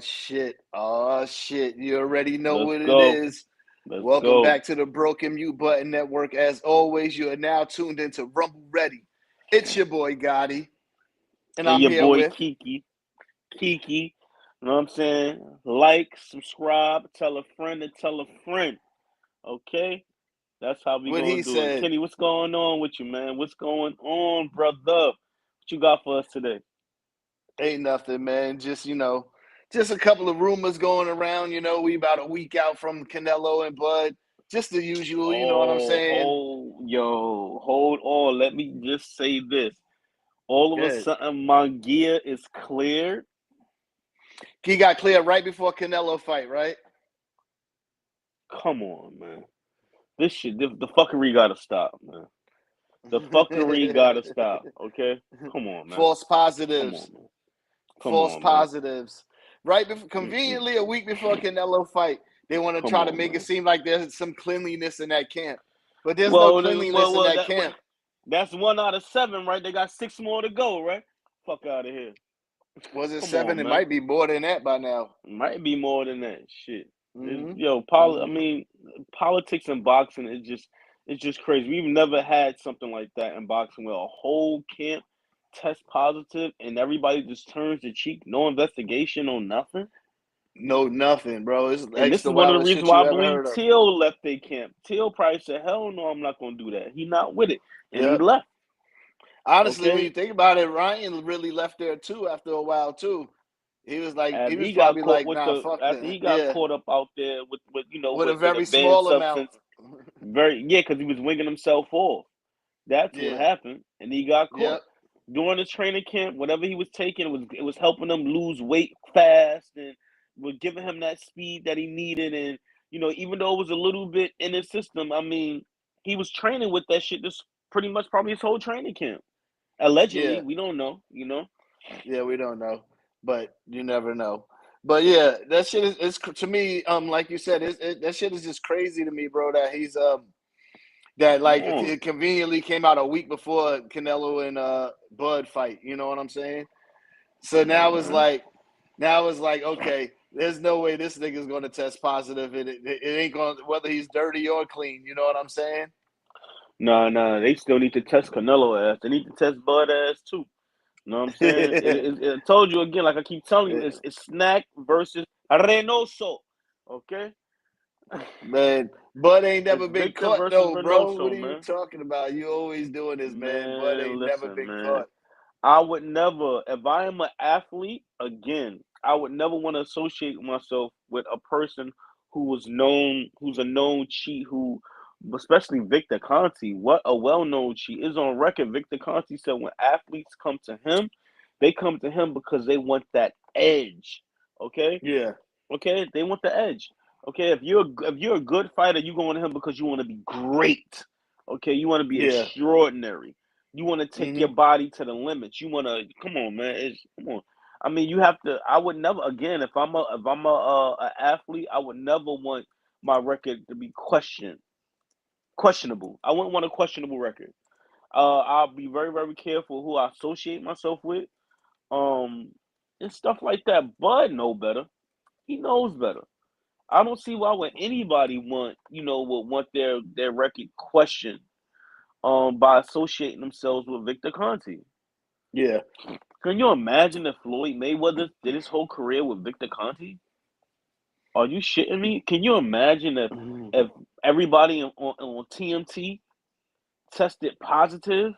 shit. Oh shit. You already know Let's what it go. is. Let's Welcome go. back to the Broken Mute Button Network. As always, you are now tuned into Rumble Ready. It's your boy Gotti. And And I'm your here boy with KEKE. KEKE. You know what I'm saying? Like, subscribe, tell a friend, and tell a friend. Okay? That's how we what he gonna do it. said. Kenny, what's going on with you, man? What's going on, brother? What you got for us today? Ain't nothing, man. Just a couple of rumors going around. We about a week out from Canelo and Bud. Just the usual, you know what I'm saying? Hold on. Let me just say this. All of a Good. sudden, my gear is cleared. He got cleared right before Canelo fight, right? Come on, man. This shit, the fuckery gotta stop, man. The fuckery gotta stop, okay? Come on, man. False Come positives. on, man. Come False on, man. positives. Right before, conveniently, a week before Canelo fight, they want to Come try to on, make it man. seem like there's some cleanliness in that camp, but there's no Well, cleanliness in that camp. that's 1 out of 7, right? They got 6 more to go, right? Fuck out of here. Was it Come 7? on, It man. might be more than that by now. Might be more than that. Shit. Mm-hmm. I Mm-hmm. mean, politics and boxing is it's just crazy. We've never had something like that in boxing where a whole camp tests positive and everybody just turns the cheek, no investigation, no nothing. No, nothing, bro. It's And this extra is one of the wildest reasons shit why you I ever believe heard of. Till left their camp. Till probably said, "Hell no, I'm not gonna do that." He not with it, and he Yep. left. Honestly, when you Okay, think about it, Ryan really left there too after a while too. He and was he got probably caught like, with nah, the fuck after that. he got Yeah, caught up out there with with a with a very banned small amount. substance. Because he was winging himself off. That's what Yeah. happened, and he got caught Yep. during the training camp. Whatever he was taking it was helping him lose weight fast, and was giving him that speed that he needed. And even though it was a little bit in his system, I mean, he was training with that shit. This pretty much probably his whole training camp. Allegedly, Yeah. we don't know. You know. Yeah. We don't know, but you never know. But yeah, that shit is to me. Like you said, that shit is just crazy to me, bro. That he's that Come like on, it conveniently came out a week before Canelo and Bud fight. You know what I'm saying? So come on, man. now it's like, okay, there's no way this nigga's going to test positive. It ain't going to, whether he's dirty or clean. You know what I'm saying? No. They still need to test Canelo ass. They need to test Bud ass too. You know what I'm saying? I told you again, like I keep telling you, it's Snack versus Reynoso. Okay? Man, Bud ain't It's never been Victor caught versus though, bro. What Reynoso, are you man. talking about? You always doing this, man. Bud Man, ain't never listen, been man. caught. I would never, if I am an athlete, again, I would never want to associate myself with a person who's a known cheat, especially Victor Conti, what a well-known cheat is on record. Victor Conti said when athletes come to him, they come to him because they want that edge. Okay, Yeah, okay, they want the edge. Okay, if you're a good fighter, you going to him because you want to be great. Okay, you want to be yeah. extraordinary. You want to take your Hmm. body to the limits. You want to come on, man. Come on. I mean, you have to. I would never again if I'm a athlete, I would never want my record to be questionable. I wouldn't want a questionable record. I'll be very very careful who I associate myself with. Um, and stuff like that. Bud know better. He knows better. I don't see why would anybody would want their record questioned by associating themselves with Victor Conti. Yeah. Can you imagine if Floyd Mayweather did his whole career with Victor Conti? Are you shitting me? Can you imagine if everybody on TMT tested positive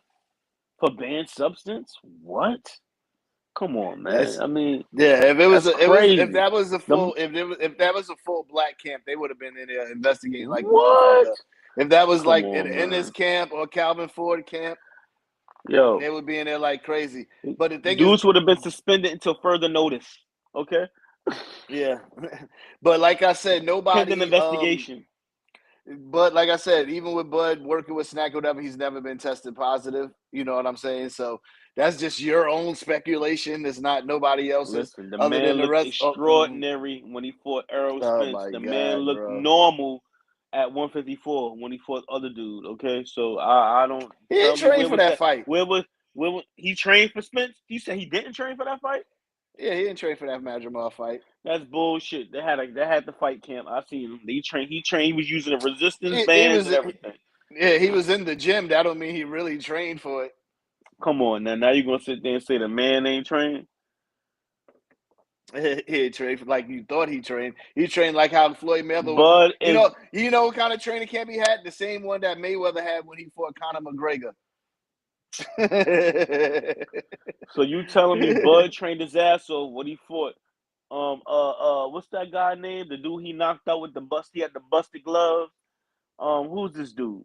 for banned substance? What? Come on, man. That's I mean, Yeah, if it was that's if crazy. that was a The full if that was a full black camp, they would have been in there investigating like a what? motherfucker. If that was Come like on, in this man. camp or Calvin Ford camp, Yo, they would be in there like crazy. But the thing is, dudes would have been suspended until further notice. Okay, yeah. But like I said, pending nobody investigation. but like I said, even with Bud working with Snack or whatever, he's never been tested positive. You know what I'm saying? So that's just your own speculation. It's not nobody else's Listen, the other than man the looked rest. extraordinary when he fought Errol Oh Spence. my The man God, looked bro. normal at 154 when he fought other dude. Okay, so I don't He ain't tell me trained where for was that that? fight. Where was he trained for Spence? He said he didn't train for that fight. Yeah, he didn't train for that Madrimal fight. That's bullshit. They had the fight camp. I seen him. He trained. He was using the resistance He bands was, and everything. yeah, he was in the gym. That don't mean he really trained for it. Come on now. Now you gonna sit there and say the man ain't trained? He trained like you thought he trained. He trained like how Floyd Mayweather. Bud is. You know what kind of training camp he had? The same one that Mayweather had when he fought Conor McGregor. So you telling me Bud trained his ass off when he fought? What's that guy name? The dude he knocked out with the bust. He had the busted gloves. Who's this dude?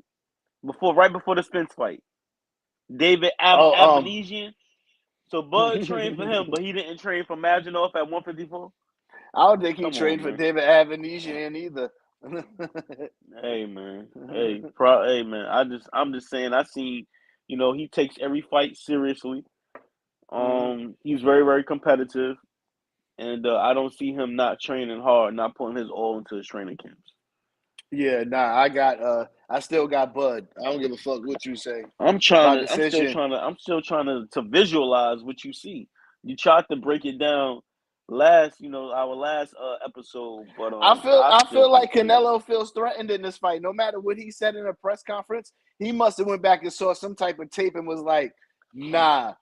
Right before the Spence fight, David Oh, Abinesian. So Bud trained for him, but he didn't train for Maginoff at 154. I don't think he Come trained on, for man. David Avenesian either. Hey, man. Hey, man. I'm just saying. I seen, he takes every fight seriously. He's very, very competitive, and I don't see him not training hard, not putting his all into his training camps. Yeah, nah, I still got Bud. I don't give a fuck what you say. By decision. I'm still trying to visualize what you see. You tried to break it down our last episode, but I I still feel can't like see it. Canelo feels threatened in this fight. No matter what he said in a press conference, he must have went back and saw some type of tape and was like, "Nah,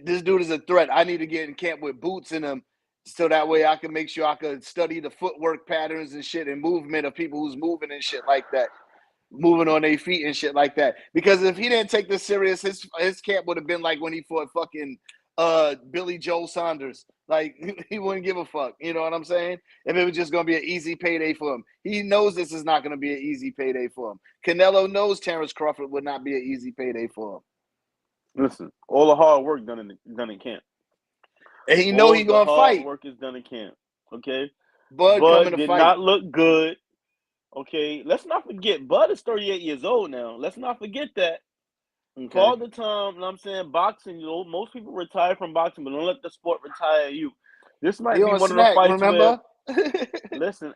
this dude is a threat. I need to get in camp with boots in him, so that way I can make sure I could study the footwork patterns and shit and movement of people who's moving and shit like that, moving on their feet and shit like that." Because if he didn't take this serious, his camp would have been like when he fought fucking Billy Joe Saunders. Like he wouldn't give a fuck. You know what I'm saying? If it was just gonna be an easy payday for him. He knows this is not gonna be an easy payday for him. Canelo knows Terrence Crawford would not be an easy payday for him. Listen, all the hard work done in camp. And he know he All the gonna hard fight. work is done in camp. Okay, Bud coming Bud to did fight. not look good. Okay, let's not forget Bud is 38 years old now. Let's not forget that. For Okay. all the time, you know what I'm saying, boxing, most people retire from boxing, but don't let the sport retire you. This He might be on one of the snack, fights where, remember? listen,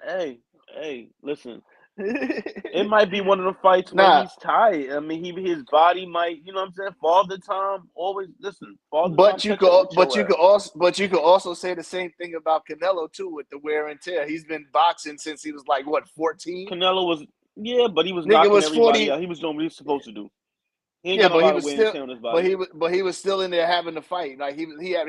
listen. It might be one of the fights where Nah, he's tired. I mean, his body might, you know what I'm saying. Father time, always listen. Father time, catch up with your ass. but you could also say the same thing about Canelo too with the wear and tear. He's been boxing since he was like what 14. Canelo was, yeah, but he was Nigga knocking was everybody 40. out. He was doing what he was supposed to do. He ain't Yeah, got a but he lot of was wear and still, tear on his body. but he was still in there having to fight. Like he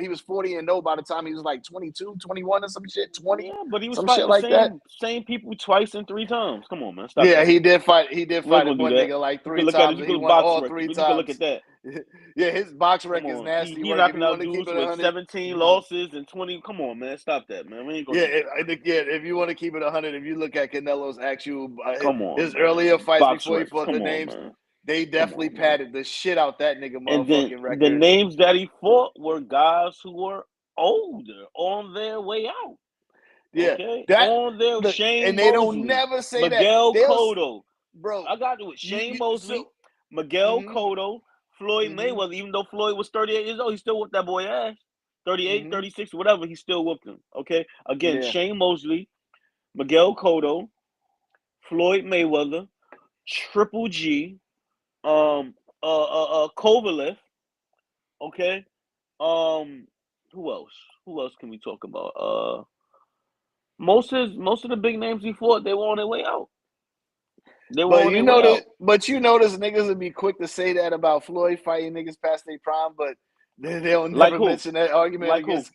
was 40 and no by the time he was like 22, 21 or some shit, 20, Yeah, but he was some fighting shit the like that. same people twice and 3 times. Come on, man, stop Yeah, that. he did fight. He did We ain't fight gonna do one that. nigga like You can three look at it. times, You and he can look won box all record. three You can look at times. that. Yeah, his box Come record is on, nasty he work. If knocking you want out to keep dudes it with 100, 17 losses and 20. Come on, man, stop that, man. We ain't gonna yeah, do that. if you want to keep it 100, if you look at Canelo's actual Come on, his earlier man. fights Box before he records. fought the Come on, names, man. they Come definitely on, man. padded the shit out that nigga And then motherfucking the record. names that he fought were guys who were older, on their way out. Yeah, Okay, that on their look, Shane and they don't Mosley, never say that. Miguel They'll, Cotto. bro, I got it with Shane you Mosley, so. Miguel Mm-hmm, Cotto, Floyd mm-hmm, Mayweather. Even though Floyd was 38 years old, he still whooped that boy ass. 38, mm-hmm. 36, whatever. He still whooped him. Okay, again, Yeah, Shane Mosley, Miguel Cotto, Floyd Mayweather, Triple G, Kovalev. Okay, um, who else? Who else can we talk about? Most of the big names he fought, they were on their way out. They were on their way out. but you notice niggas would be quick to say that about Floyd fighting niggas past their prime, but they don't Like never who? mention that argument Like who? against.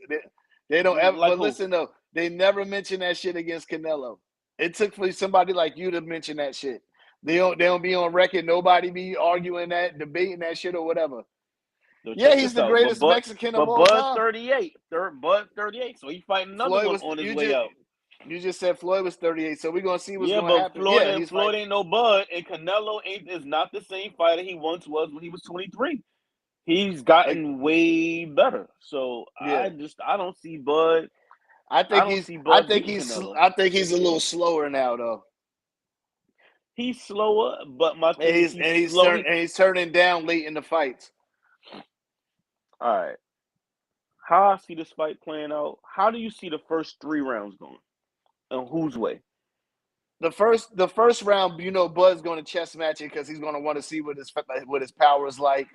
They don't ever. Like But who? listen though, they never mention that shit against Canelo. It took for somebody like you to mention that shit. They don't be on record. Nobody be arguing that, debating that shit or whatever. So Yeah, check he's this the out. greatest Mexican of all Bud time. 38. Bud 38. So he fighting another Floyd one was on his way out. you just said Floyd was 38, so we're gonna see what's Yeah, gonna but happen. Yeah, he's Floyd fighting. ain't no Bud, and Canelo is not the same fighter he once was when he was 23. He's Like, gotten way better. So yeah. I don't see Bud. I don't see Bud beating Canelo. I think he's a little slower now though. He's slower, but my And thing is he's slow. he's turning down late in the fights. All right. How I see this fight playing out? How do you see the first 3 rounds going? And whose way? The first round, you know, Bud's going to chess match it because he's going to want to see what his power is like.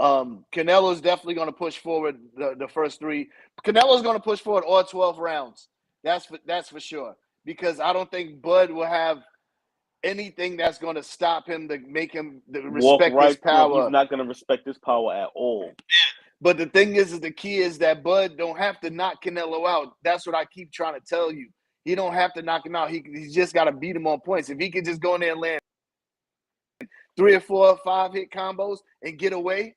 Canelo's definitely going to push forward the first three. Canelo's going to push forward all 12 rounds. That's for sure. Because I don't think Bud will have anything that's going to stop him to make him respect his power. He's not going to respect his power at all. But the thing is the key is that Bud don't have to knock Canelo out. That's what I keep trying to tell you. He don't have to knock him out. He just got to beat him on points. If he could just go in there and land 3 or 4 or 5 hit combos and get away,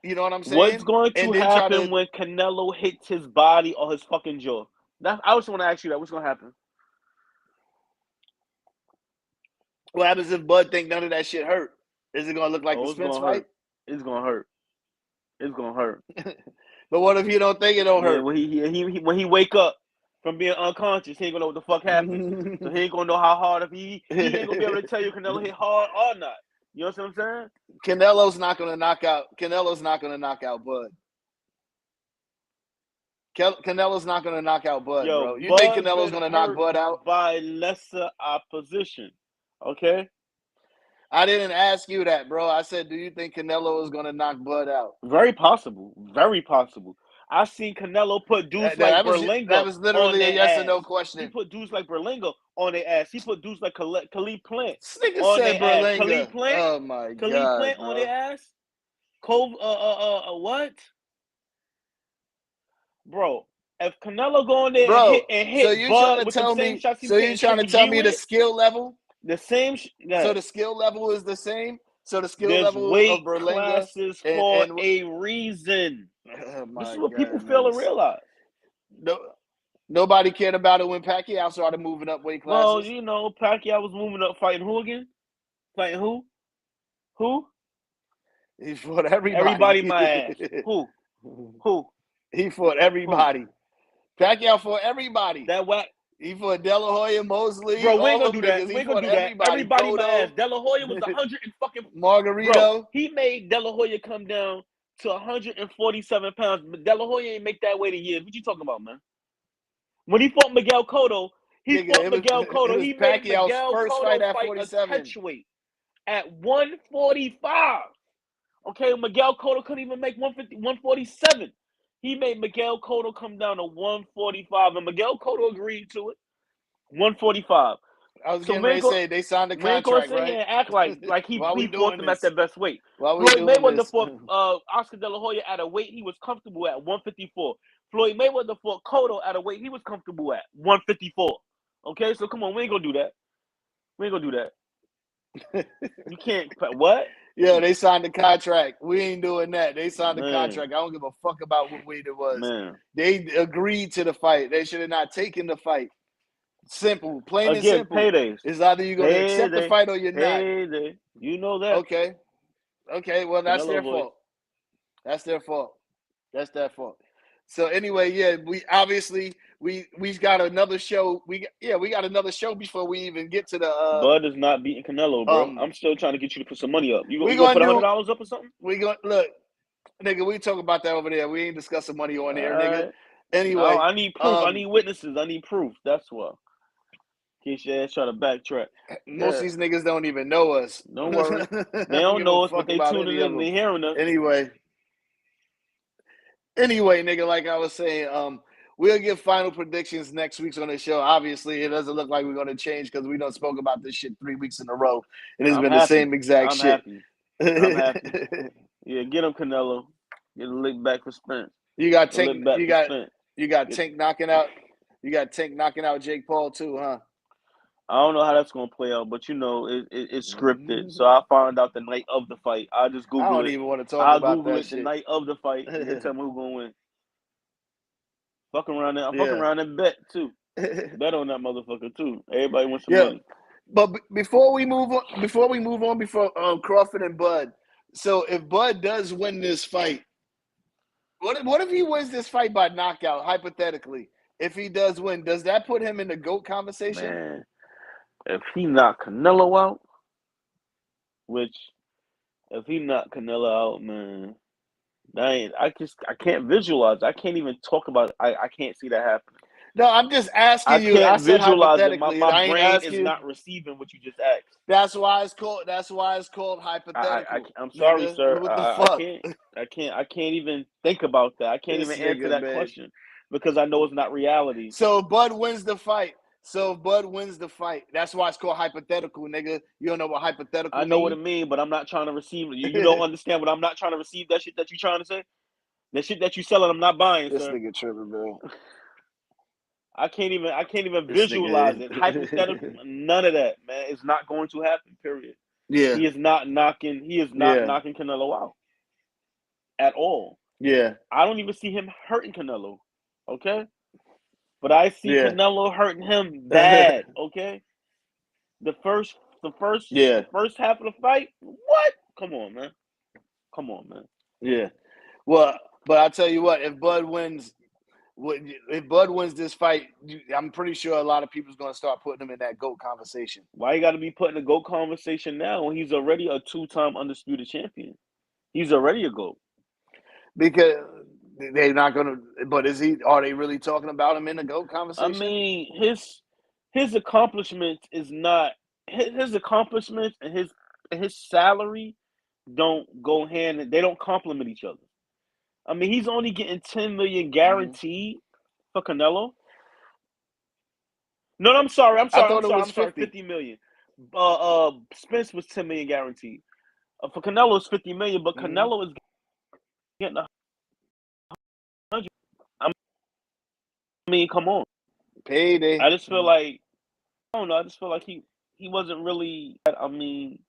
you know what I'm saying? What's going to happen when Canelo hits his body or his fucking jaw? I just want to ask you that. What's going to happen? What happens if Bud think none of that shit hurt? Is it going to look like the Spence fight? It's going to hurt. It's going to hurt. But what if you don't think it don't hurt? When he wake up from being unconscious, he ain't going to know what the fuck happened. So he ain't going to know how hard. If he ain't going to be able to tell you Canelo hit hard or not. You know what I'm saying? Canelo's not going to knock out Bud. Canelo's not going to knock out Bud, bro. You think Canelo's going to knock Bud out? By lesser opposition, okay? I didn't ask you that, bro. I said, do you think Canelo is going to knock Bud out? Very possible. Very possible. I seen Canelo put dudes like Berlinga. That was literally a yes or no question. He put dudes like Berlinga on their ass. He put dudes like Khalid Plant this nigga on said their Berlinga. ass. Khalid Plant. Oh my Khalid God, Plant bro. on their ass. Cove. What? Bro, if Canelo go in there and hit so you Bud trying with to tell the same me? shots he So you trying to tell me the skill level? The same. So the skill level is the same. So the skill There's level weight of Berlinga classes for a reason. Oh this is what people fail to realize. Nobody cared about it when Pacquiao started moving up weight classes. Well, you know, Pacquiao was moving up, fighting who again? Fighting who? Who? He fought everybody. Everybody, my ass. Who? He fought everybody. Who? Pacquiao fought everybody. That whack. He fought De La Hoya, Mosley. Bro, we ain't gonna do that. We ain't gonna do that. Everybody, my ass. De La Hoya was 100 and fucking Margarito. Bro, he made De La Hoya come down to 147 pounds. But De La Hoya ain't make that weight in years. What you talking about, man? When he fought Miguel Cotto, he made Miguel Cotto fight a catchweight at 145. Okay, Miguel Cotto couldn't even make 147. He made Miguel Cotto come down to 145, and Miguel Cotto agreed to it. 145. I was getting ready to say they signed the contract, right? We ain't gonna sit here and act like he fought them at their best weight. Floyd Mayweather fought Oscar De La Hoya at a weight he was comfortable at, 154. Floyd Mayweather fought Cotto at a weight he was comfortable at, 154. Okay, so come on, we ain't gonna do that. We ain't gonna do that. You can't. What? Yeah, they signed the contract. We ain't doing that. They signed the contract. I don't give a fuck about what weight it was. Man. They agreed to the fight. They should have not taken the fight. Simple, plain and simple. Paydays. It's either you're going to accept the fight or you're not. You know that. Okay. Well, that's their fault. That's their fault. That's their fault. So anyway, yeah, we obviously we got another show. We got another show before we even get to the. Bud is not beating Canelo, bro. I'm still trying to get you to put some money up. You gonna put $100 up or something? We gonna look, nigga. We talk about that over there. We ain't discussing money on here, nigga. Right. Anyway, no, I need proof. I need witnesses. I need proof. That's what. In case your ass try to backtrack. Most of these niggas don't even know us. Don't worry. They don't know us, but they tuning in. They hearing us. Anyway, nigga, like I was saying, we'll give final predictions next week on the show. Obviously, it doesn't look like we're going to change because we done spoke about this shit 3 weeks in a row. And it's been the same exact shit. I'm happy. Yeah, get him, Canelo. Get a lick back for Spence. You got Tank knocking out. You got Tank knocking out Jake Paul too, huh? I don't know how that's gonna play out, but you know it's scripted. So I found out the night of the fight. I just Google it. I don't even want to talk about that shit. The night of the fight and tell me who's gonna win. Fuck around there. I'm fucking around and bet too. Bet on that motherfucker too. Everybody wants some money. But before we move on, Crawford and Bud. So if Bud does win this fight, what if he wins this fight by knockout? Hypothetically, if he does win, does that put him in the GOAT conversation? Man. If he knocked Canelo out, if he knocked Canelo out, man, I can't visualize. I can't even talk about it. I can't see that happening. No, I'm just I asking you. I can't said visualize it. My hypothetically. my I ain't brain is asking you. not receiving what you just asked. That's why it's called. That's why it's called I hypothetical, I'm sorry, nigga. sir. What the I fuck? can't. I can't even think about that. I can't even This answer nigga, that man. question because I know it's not reality. So Bud wins the fight. So Bud wins the fight. That's why it's called hypothetical, nigga. You don't know what I hypothetical know what it mean? means, but I'm not trying to receive it. You don't understand what I'm not trying to receive. That shit that you trying to say. That shit that you selling, I'm not buying, This sir. nigga tripping, bro. I can't even This visualize nigga. it. Hypothetical, none of that, man. It's not going to happen. Period. Yeah, He is not knocking. He is not yeah, knocking Canelo out at all. yeah, I don't even see him hurting Canelo. Okay, but I see yeah, Canelo hurting him bad. Okay, the first, yeah, the first half of the fight. What? Come on, man. Come on, man. yeah. Well, but I'll tell you what. If Bud wins this fight, I'm pretty sure a lot of people's gonna start putting him in that GOAT conversation Why you got to be putting a GOAT conversation now when he's already a two-time undisputed champion? He's already a GOAT. because they're not gonna. But is he? Are they really talking about him in the GOAT I conversation? mean, his accomplishments is not his accomplishments and his salary don't go hand. They don't complement each other. I mean, he's only getting 10 million Mm-hmm. guaranteed for Canelo. No, I'm sorry. I thought it was I'm sorry. 50. 50 million. Spence was 10 million guaranteed. For Canelo, it's 50 million, but Mm-hmm. Canelo is getting 100. I mean, come on. Payday. I just feel like I don't know. I just feel like he wasn't really. I mean,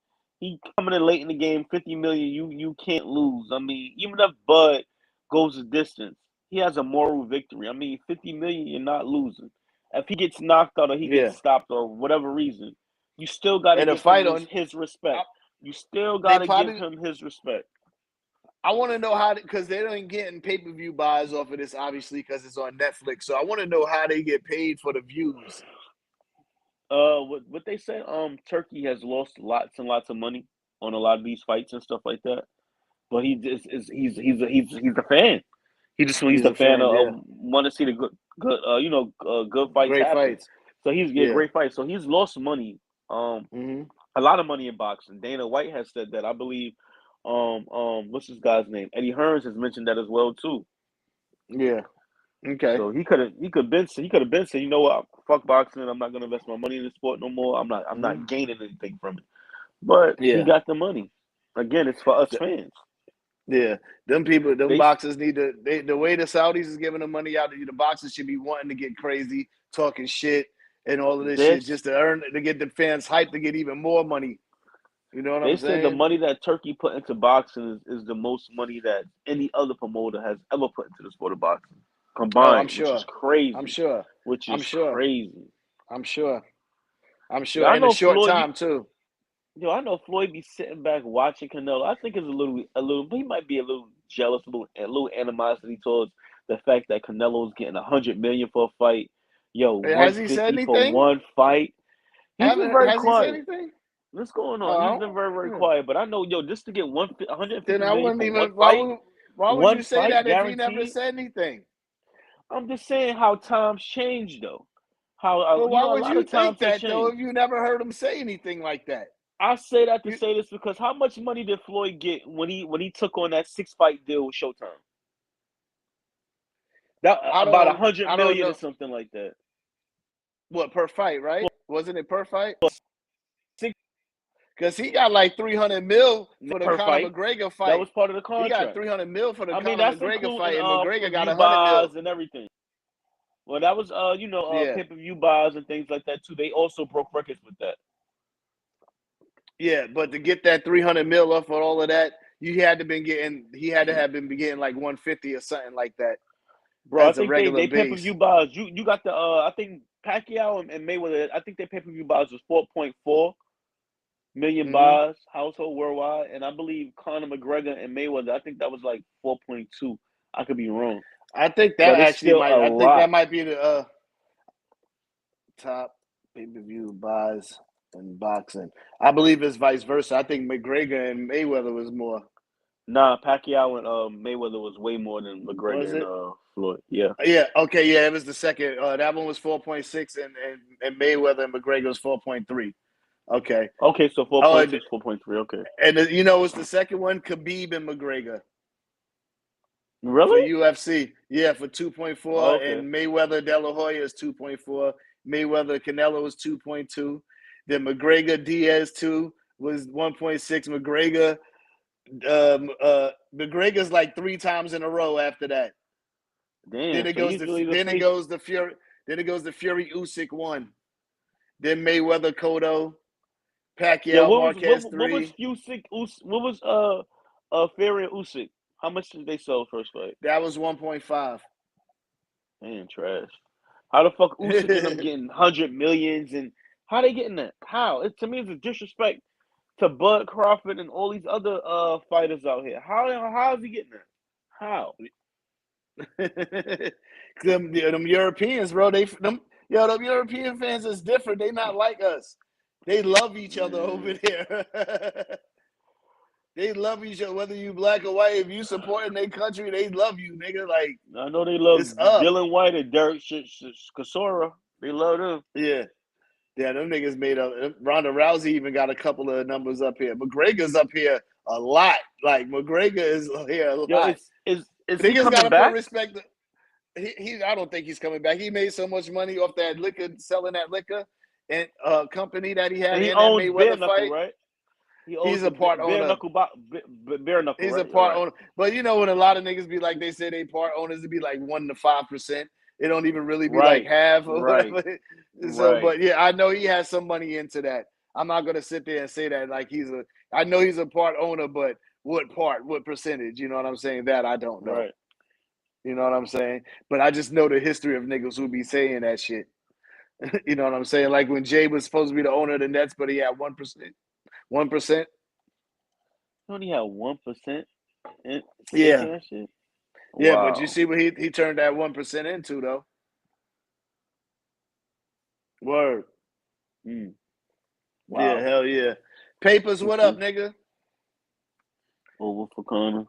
he coming in late in the game, 50 million. You can't lose. I mean, even if Bud goes the distance, he has a moral victory. I mean, 50 million, you're not losing. If he gets knocked out or he Yeah, gets stopped or whatever reason, you still got to and a give him fight on. his respect. You still They got to give probably. him his respect. I want to know how because they don't getting pay-per-view buys off of this, obviously, because it's on Netflix. So I want to know how they get paid for the views. What they said, Turkey has lost lots and lots of money on a lot of these fights and stuff like that. But he just is he's a fan. He's He's a a fan fan, of yeah. want to see the good fights Great happen. fights. So he's get Yeah. great fights. So he's lost money, Mm-hmm. a lot of money in boxing. Dana White has said that. I believe, what's this guy's name? Eddie Hearns has mentioned that as well too. Yeah. Okay. So he could have been said, you know what, fuck boxing. I'm not gonna invest my money in the sport no more. I'm Mm-hmm. not gaining anything from it. But he Yeah. got the money. Again, it's for us fans. Yeah. Them people, them They boxers need to. The way the Saudis is giving them money out, the boxers should be wanting to get crazy, talking shit, and all of this shit this just to get the fans hyped to get even more money. You know what They I'm said the saying? money that Turkey put into boxing is the most money that any other promoter has ever put into the sport of boxing Oh, I'm combined, which is sure. I'm crazy. sure. Which I'm is sure. crazy. I'm sure. I'm Yeah, sure. I In a know short Floyd. time too. I know Floyd be sitting back watching Canelo. I think it's a little. He might be a little jealous, a little animosity towards the fact that Canelo is getting 100 million for a fight. Yo, Has he said 150 for anything? one fight. He's been very Has he said quiet. anything? What's going on? He's been Oh, very, very yeah. quiet. But I know, just to get 150 Then I million wouldn't for even. Why would you one say fight that if he never guaranteed. said anything? I'm just saying how times change, though. How But why a would lot you of think times have that though if changed. you never heard him say anything like that? I say that to You, say this because how much money did Floyd get when he took on that 6 fight deal with Showtime? That about a hundred I don't million or know something like that. what per fight, right? Wasn't it per fight? Six Because he got like 300 mil for the per Conor fight. McGregor That fight. was part of the He got contract. 300 mil for the I mean, Conor that's McGregor including fight, and McGregor got review 100 mil. buys and everything. Well, that was Yeah, pay-per-view buys and things like that too. They also broke records with that. yeah. But to get that 300 mil off for all of that, you had to been getting. He had to have been getting like 150 or something like that Bro, I as a think regular they pay-per-view base. buys. You got the I think Pacquiao and Mayweather. I think their pay-per-view buys was 4.4 million Mm-hmm. buys household worldwide, and I believe Conor McGregor and Mayweather. I think that was like 4.2. I could be wrong, I think that but it's actually still a might. I think that lot. might be the top pay-per-view buys in boxing. I believe it's vice versa. I think McGregor and Mayweather was more. Nah, Pacquiao and Mayweather was way more than Was McGregor and it? Floyd. Yeah. Yeah. Okay. Yeah, it was the second. That one was 4.6, and Mayweather and McGregor was 4.3. Okay. Okay, so Oh, 4.6, 4.3. Okay. and what's the second one? Khabib and McGregor for Really? UFC. Yeah, for 2.4, Oh, okay. and Mayweather De La Hoya is 2.4. Mayweather Canelo was 2.2. Then McGregor Diaz 2 was 1.6. McGregor's like 3 times in a row after that. Then Damn. it So goes he's to really the then it face. goes to Fury. Then it goes to Fury Usyk 1. Then Mayweather Cotto, Yeah. Pacquiao What was Marquez what was 3. Usyk? What was Fury and Usyk? How much did they sell first fight? That was 1.5. Man, trash. How the fuck Usyk and them getting 100 millions and how they getting that? How? To me, it's a disrespect to Bud Crawford and all these other fighters out here. How is he getting that? How? them Europeans, bro. Them European fans is different. They not like us. They love each other over Man, there. They love each other, whether you black or white. If you supporting their country, they love you, nigga. Like I know they love it's up. Dylan White and Derek Chisora. They love them. Yeah. Yeah, them niggas made a Ronda Rousey even got a couple of numbers up here. McGregor's up here a lot. Like McGregor is here a Yo, lot. is he Niggas coming gotta put back? respect. He I don't think he's coming back. He made so much money off that liquor, selling that liquor and company that he had And he in that owns Bare Mayweather Knuckle, fight. right? He owns He's the a part Bare owner. Knuckle, Bare Knuckle, He's a right? All part right, owner. But you know when a lot of niggas be like they say they part owners, it be like 1 to 5%. It don't even really be like right, half or right, whatever. So, right, but yeah, I know he has some money into that. I'm not gonna sit there and say that like I know he's a part owner, but what percentage? You know what I'm saying? That I don't know. right. You know what I'm saying? But I just know the history of niggas who be saying that shit. You know what I'm saying? Like when Jay was supposed to be the owner of the Nets, but he had 1%. 1%. He only had 1% stake Yeah. in that shit. Yeah, but you Wow. see what he turned that 1% into though. Word. Mm, Yeah, wow. hell yeah. Papers, what up, Okay. nigga? Over for Connor.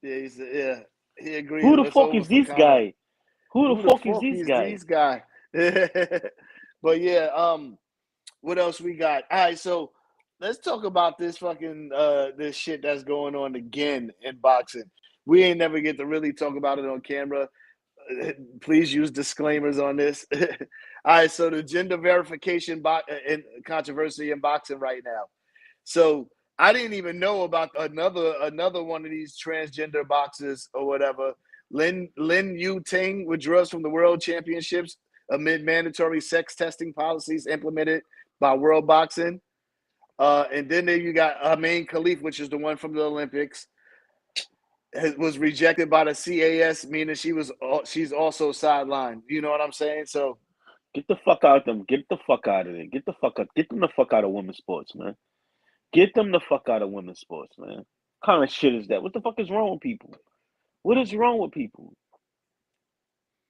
Yeah, he said, yeah. He agreed. Who the It's fuck over is for this Connor. guy? Who the Who the fuck is fuck this is guy? these guy? But yeah, what else we got? All right, so let's talk about this fucking this shit that's going on again in boxing. We ain't never get to really talk about it on camera. Please use disclaimers on this. All right, so the gender verification in controversy in boxing right now. So I didn't even know about another one of these transgender boxers or whatever. Lin Yu Ting withdraws from the World Championships amid mandatory sex testing policies implemented by World Boxing. And then there you got Amin Khalif, which is the one from the Olympics, was rejected by the CAS, meaning she's also sidelined. You know what I'm saying? So Get the fuck out of them. Get the fuck out of there. Get the fuck out. Get them the fuck out of women's sports, man. Get them the fuck out of women's sports, man. What kind of shit is that? What the fuck is wrong with people? What is wrong with people?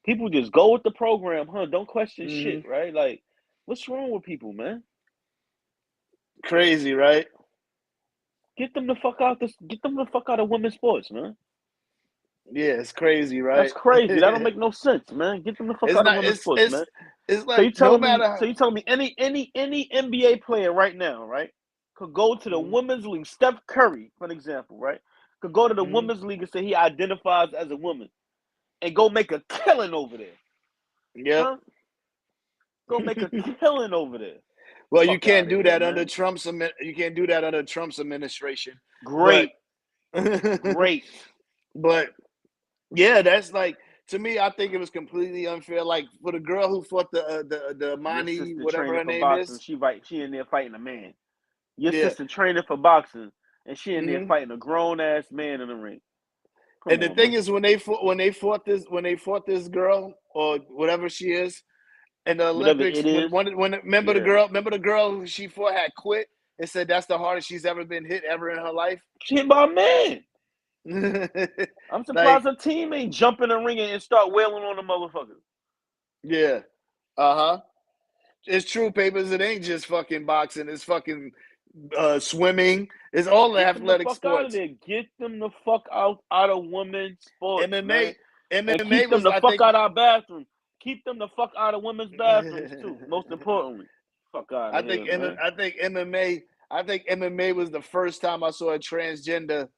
People just go with the program, huh? Don't question shit, mm-hmm. right? Like, what's wrong with people, man? Crazy, right? Get them the fuck out this. Get them the fuck out of women's sports, man. Yeah, it's crazy, That's right? crazy. That don't make no sense, man. Get them the fuck It's out of not. women's sports, man. It's So you like no telling me? matter. So you telling me any NBA player right now, right, could go to the Mm-hmm. women's league. Steph Curry, for an example, right, could go to the Mm-hmm. women's league and say he identifies as a woman and go make a killing over there, Yep. huh? Go make a killing over there. Well, you Fuck out can't of do here, that under man. Trump's. You can't do that under Trump's administration. But, Great, great. but yeah, that's like to me. I think it was completely unfair. Like for the girl who fought the Your Mani, sister whatever training her for name boxing. is. She in there fighting a man. Your Yeah. sister training for boxing, and she in there Mm-hmm. fighting a grown ass man in the ring. Come And the on, thing man. is, when they fought this girl or whatever she is, in the Whatever Olympics, it is, yeah. remember the girl who she fought had quit and said that's the hardest she's ever been hit ever in her life. She hit by a man. I'm Like, surprised her team ain't jump in the ring and start wailing on the motherfucker. yeah, uh huh. It's true, papers. It ain't just fucking boxing. It's fucking swimming. It's all the Get them the athletic fuck out of sports. there. Get them the fuck out of women's sports, man. MMA, And MMA keep them was, the I fuck think. out of our bathrooms. Keep them the fuck out of women's bathrooms too. Most importantly, fuck out I of think here, man. I think MMA. I think MMA was the first time I saw a transgender.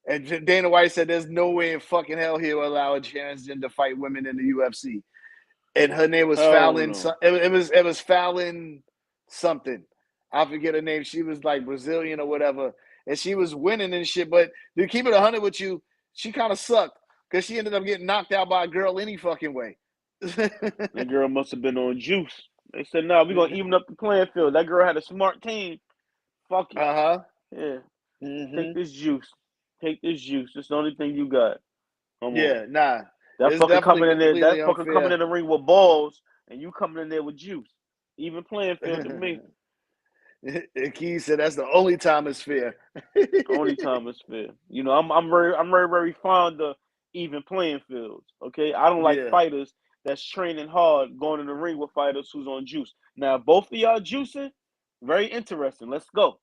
And Dana White said, "There's no way in fucking hell he'll allow a transgender fight women in the UFC." And her name was Hell Fallon. no. It was Fallon something. I forget her name. She was like Brazilian or whatever, and she was winning and shit. But to keep it 100 with you, she kind of sucked because she ended up getting knocked out by a girl any fucking way. That girl must have been on juice. They said, "Nah, we're gonna even up the playing field." That girl had a smart team. Fuck it. Uh-huh. Yeah. Take Mm-hmm. this juice. Take this juice. It's the only thing you got. Come on. Yeah, nah. That It's fucker definitely coming in there. completely That fucker coming unfair. in the ring with balls, and you coming in there with juice. Even playing field to me. Key said that's the only time it's fair. Only time it's fair. You know, I'm very fond of even playing fields. Okay, I don't like Yeah. fighters that's training hard, going in the ring with fighters who's on juice. Now, both of y'all juicing, very interesting. Let's go.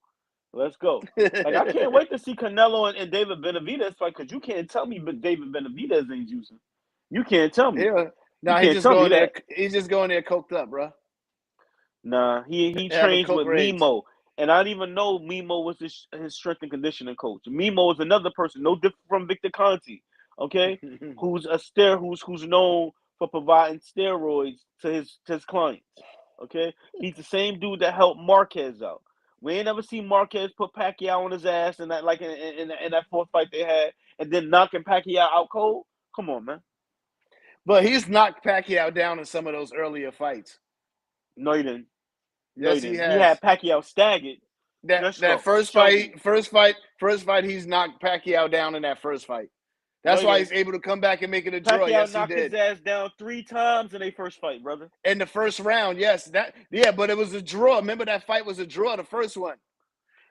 Let's go. Like I can't wait to see Canelo and David Benavidez fight because you can't tell me but David Benavidez ain't juicing. You can't tell me. Yeah. You Nah, can't tell me that. he's just going there coked up, bro. Nah, he Have a trains coke with rage. Mimo, and I didn't even know Mimo was his strength and conditioning coach. Mimo is another person, no different from Victor Conti, okay? Who's known for providing steroids to his clients, okay? He's the same dude that helped Marquez out. We ain't never seen Marquez put Pacquiao on his ass in that like in that fourth fight they had, and then knocking Pacquiao out cold. Come on, man. But he's knocked Pacquiao down in some of those earlier fights. No, he didn't. No, he Yes, he didn't. He had has. Pacquiao staggered. Let's That go. Show me. first fight, he's knocked Pacquiao down in that first fight. No, That's he why didn't. he's able to come back and make it a draw. Pacquiao Yes, he knocked his did. ass down 3 times in their first fight, brother. In the first round, yes. But it was a draw. Remember that fight was a draw, the first one.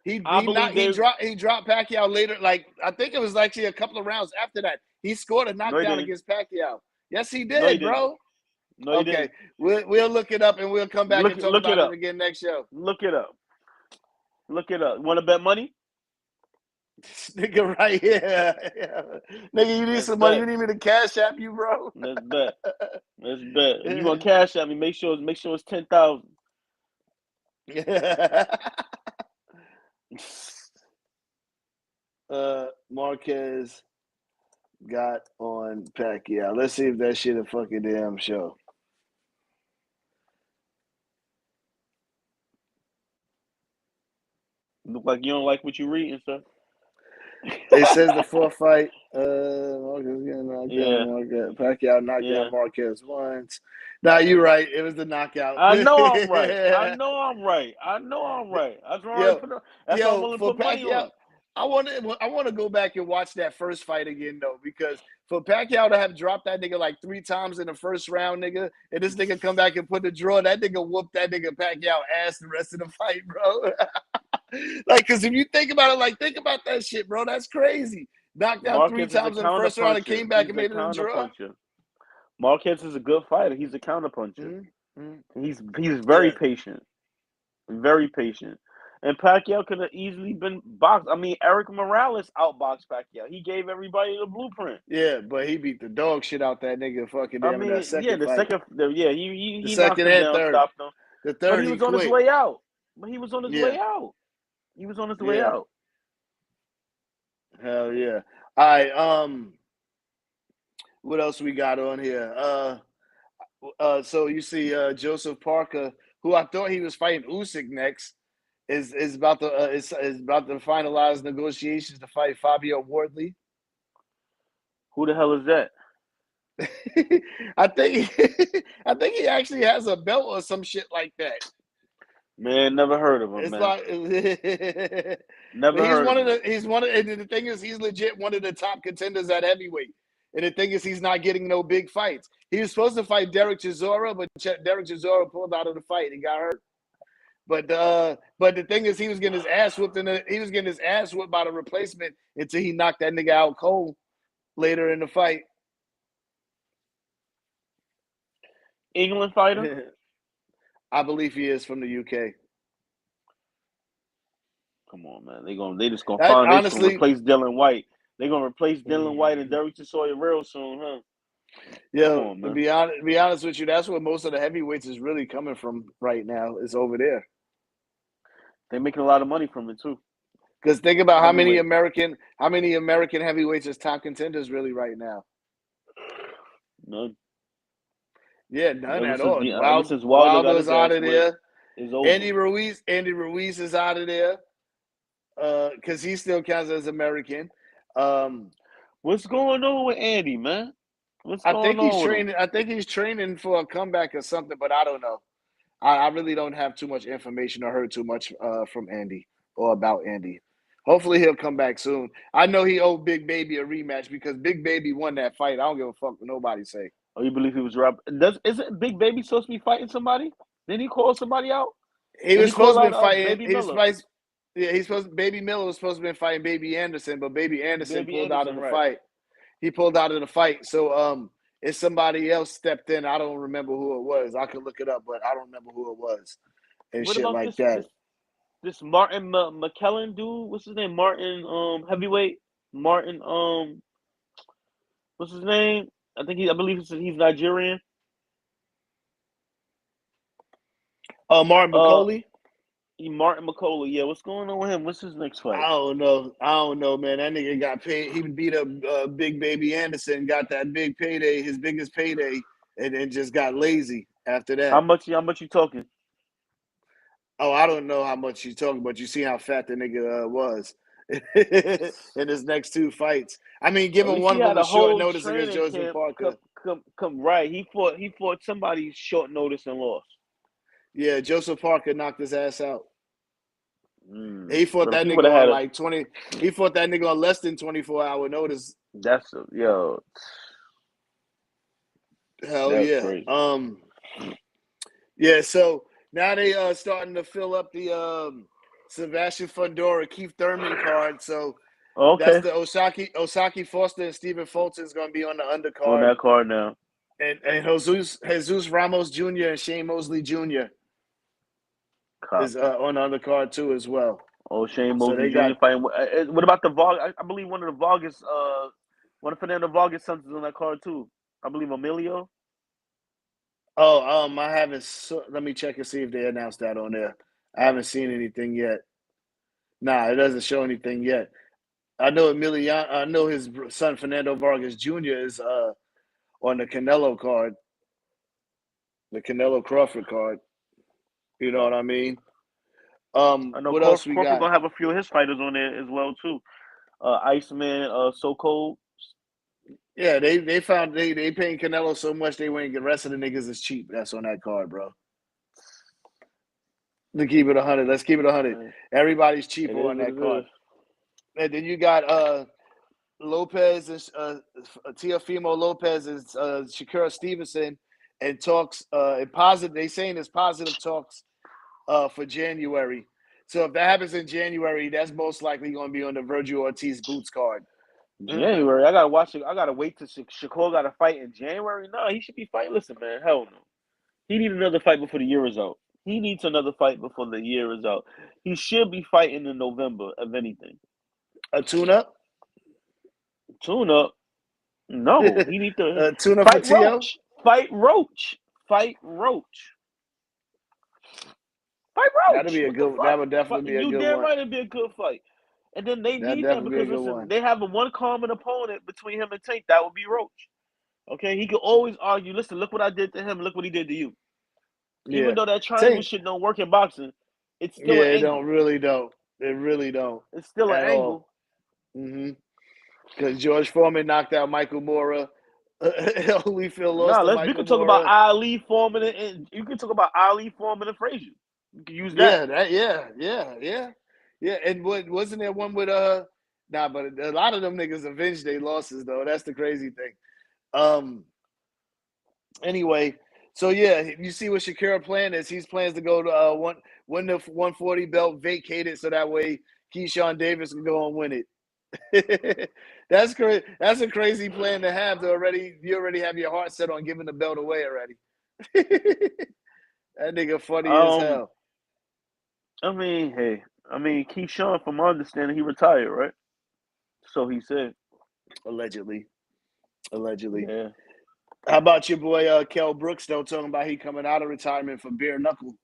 I believe they. He dropped Pacquiao later. Like I think it was actually a couple of rounds after that. He scored a No, he knockdown didn't. against Pacquiao. Yes, he No, he did, didn't. bro. No, he Okay, didn't. we'll look it up and we'll come back and talk Look it about it up. again next show. Look it up. Look it up. Want to bet money? This nigga right here, nigga, you need Let's some money. You bet. need me to cash app you, bro. Let's bet. Let's bet. If you gonna cash at me, make sure it's 10,000. Marquez got on Pacquiao. Let's see if that shit a fucking damn show. Look like you don't like what you reading, sir. It says the fourth fight. Marquez getting knocked Yeah. down. Pacquiao knocked Yeah. down Marquez once. Nah, you're right. It was the knockout. I know I'm right. I know I'm right. That's why Yo, I'm willing to for put money on Pacquiao, it. I want to go back and watch that first fight again though, because for Pacquiao to have dropped that nigga like 3 times in the first round, nigga, and this nigga come back and put the draw, that nigga whooped that nigga Pacquiao ass the rest of the fight, bro. Like, cause if you think about it, like, think about that shit, bro. That's crazy. Knocked out three Marquez is a times in the first round and counterpuncher. came back He's and a made it a draw. counterpuncher. Marquez is a good fighter. He's a counterpuncher. Mm-hmm. He's very patient. Very patient. And Pacquiao could have easily been boxed. I mean, Eric Morales outboxed Pacquiao. He gave everybody the blueprint. Yeah, but he beat the dog shit out that nigga fucking I damn in that mean, yeah, second fight. he knocked Second him and down, third. stopped him. The But third he he was on his quit. way out. But he was on his way Yeah. out. He was on his way Yeah. out. Hell yeah. All right. What else we got on here? So you see, Joseph Parker, who I thought he was fighting Usyk next, is about to is about to finalize negotiations to fight Fabio Wardley. Who the hell is that? I think I think he actually has a belt or some shit like that. Man, never heard of him, It's man. like, Never but heard of him. and the thing is, he's legit one of the top contenders at heavyweight. And the thing is, he's not getting no big fights. He was supposed to fight Derek Chisora, but Derek Chisora pulled out of the fight and got hurt. But the thing is, he was getting his ass whooped by the replacement until he knocked that nigga out cold later in the fight. England fighter? I believe he is from the UK. Come on, man. They just gonna That find they just gonna honestly, replace Dylan White. They're gonna replace Dylan White and Derek Chisora real soon, huh? Come yo, on, to man. be honest with you, that's where most of the heavyweights is really coming from right now. Is over there. They're making a lot of money from it too. Because think about Heavyweight. how many American heavyweights is top contenders really right now? None. Yeah, none at all. Ever since Wilder got Wilder's his out ass of whipped, there. it's over. Andy Ruiz is out of there. Because he still counts as American. What's going on with Andy, man? What's I going think he's on with him? training. I think he's training for a comeback or something, but I don't know. I really don't have too much information or heard too much from Andy or about Andy. Hopefully he'll come back soon. I know he owed Big Baby a rematch because Big Baby won that fight. I don't give a fuck what nobody say. Oh, you believe he was robbed? Isn't Big Baby supposed to be fighting somebody? Didn't he call somebody out? He Did was he call supposed to out be fighting. Baby He was Miller? supposed. Yeah, Baby Miller was supposed to be fighting Baby Anderson, but Baby Anderson Baby pulled out of Anderson, the right? fight. He pulled out of the fight. So if somebody else stepped in, I don't remember who it was. I could look it up, but I don't remember who it was and What shit about like this that. this this Martin McKellen dude? What's his name? Martin heavyweight Martin what's his name? I believe he's Nigerian. Martin Uh, McCauley. Martin McCauley. Yeah, what's going on with him? What's his next fight? I don't know. I don't know, man. That nigga got paid. He beat up Big Baby Anderson, got that big payday, his biggest payday, and then just got lazy after How that. much? How much you talking? Oh, I don't know how much you talking, but you see how fat the nigga was in his next two fights. I mean, At given least one he of them had a was short whole notice against training Joseph camp. Come, Parker. come right. He fought somebody short notice and lost. Yeah, Joseph Parker knocked his ass out. Mm. He fought But if that he would nigga have on had a, like 20. He fought that nigga on less than 24-hour notice. yo, Hell that's yeah. crazy. Yeah, so now they starting to fill up the Sebastian Fundora, Keith Thurman card. So that's Okay, the Osaki Foster and Stephen Fulton is going to be on the on undercard, that card now. and Jesus Ramos Jr. and Shane Mosley Jr. is Copy. on the undercard too as well. Oh, Shane So Mosley they got Jr. fighting. What about the Vargas? I believe one of the Vargas, one of Fernando Vargas' sons is on that card too. I believe Emilio. I haven't. Let me check and see if they announced that on there. I haven't seen anything yet. Nah, it doesn't show anything yet. I know Emiliano. I know his son Fernando Vargas Jr. is on the Canelo card, the Canelo Crawford card. You know what Copy. I mean? I know What else we Crawford got? gonna have a few of his fighters on there as well too. Iceman, So Cold. Yeah, they found they paying Canelo so much they went and the rest of the niggas is cheap. That's on that card, bro. To keep it 100, let's keep it 100. Everybody's It cheaper is on what that it card. is. And then you got Lopez and Teofimo Lopez and Shakur Stevenson and talks and positive. They saying it's positive talks for January. So if that happens in January, that's most likely going to be on the Virgil Ortiz Boots card. January. I gotta watch it. I gotta wait to Shakur got to fight in January. No, he should be fighting. Listen, man, hell no. He needs another fight before the year is out. He needs another fight before the year is out. He should be fighting in November, if anything. A tune up, Tune up. No, he need to tune up for fight Tio. Roach. Fight Roach. Fight Roach. Fight That'll Roach. be a What the good. That fuck? would definitely be a You good damn one. right it'd be a good fight. And then they That need that definitely be a because good listen, one. they have a one common opponent between him and Tank. That would be Roach. Okay, he could always argue. Listen, look what I did to him. Look what he did to you. Even Yeah, though that triangle Tank. shit don't work in boxing, it's still Yeah, an it don't angle. really don't. It really don't It's still an at angle. all. Because George Foreman knocked out Michael Mora. Holyfield lost to We Michael could talk about Mora. Ali Foreman and you can talk about Ali Foreman and Frazier. You can use that. Yeah. And wasn't there one with Nah, but a lot of them niggas avenged their losses though. That's the crazy thing. Anyway, so yeah, you see what Shakira plan is. He's plans to go to win the 140 belt, vacate it so that way Keyshawn Davis can go and win it. That's crazy. That's a crazy plan to have. You already have your heart set on giving the belt away already. That nigga funny as Um, hell. I mean, hey, I mean, Keyshawn, from my understanding, he retired, right? So he said. Allegedly. Yeah. How about your boy Kell Brooks though? Talking about he coming out of retirement for bare knuckle.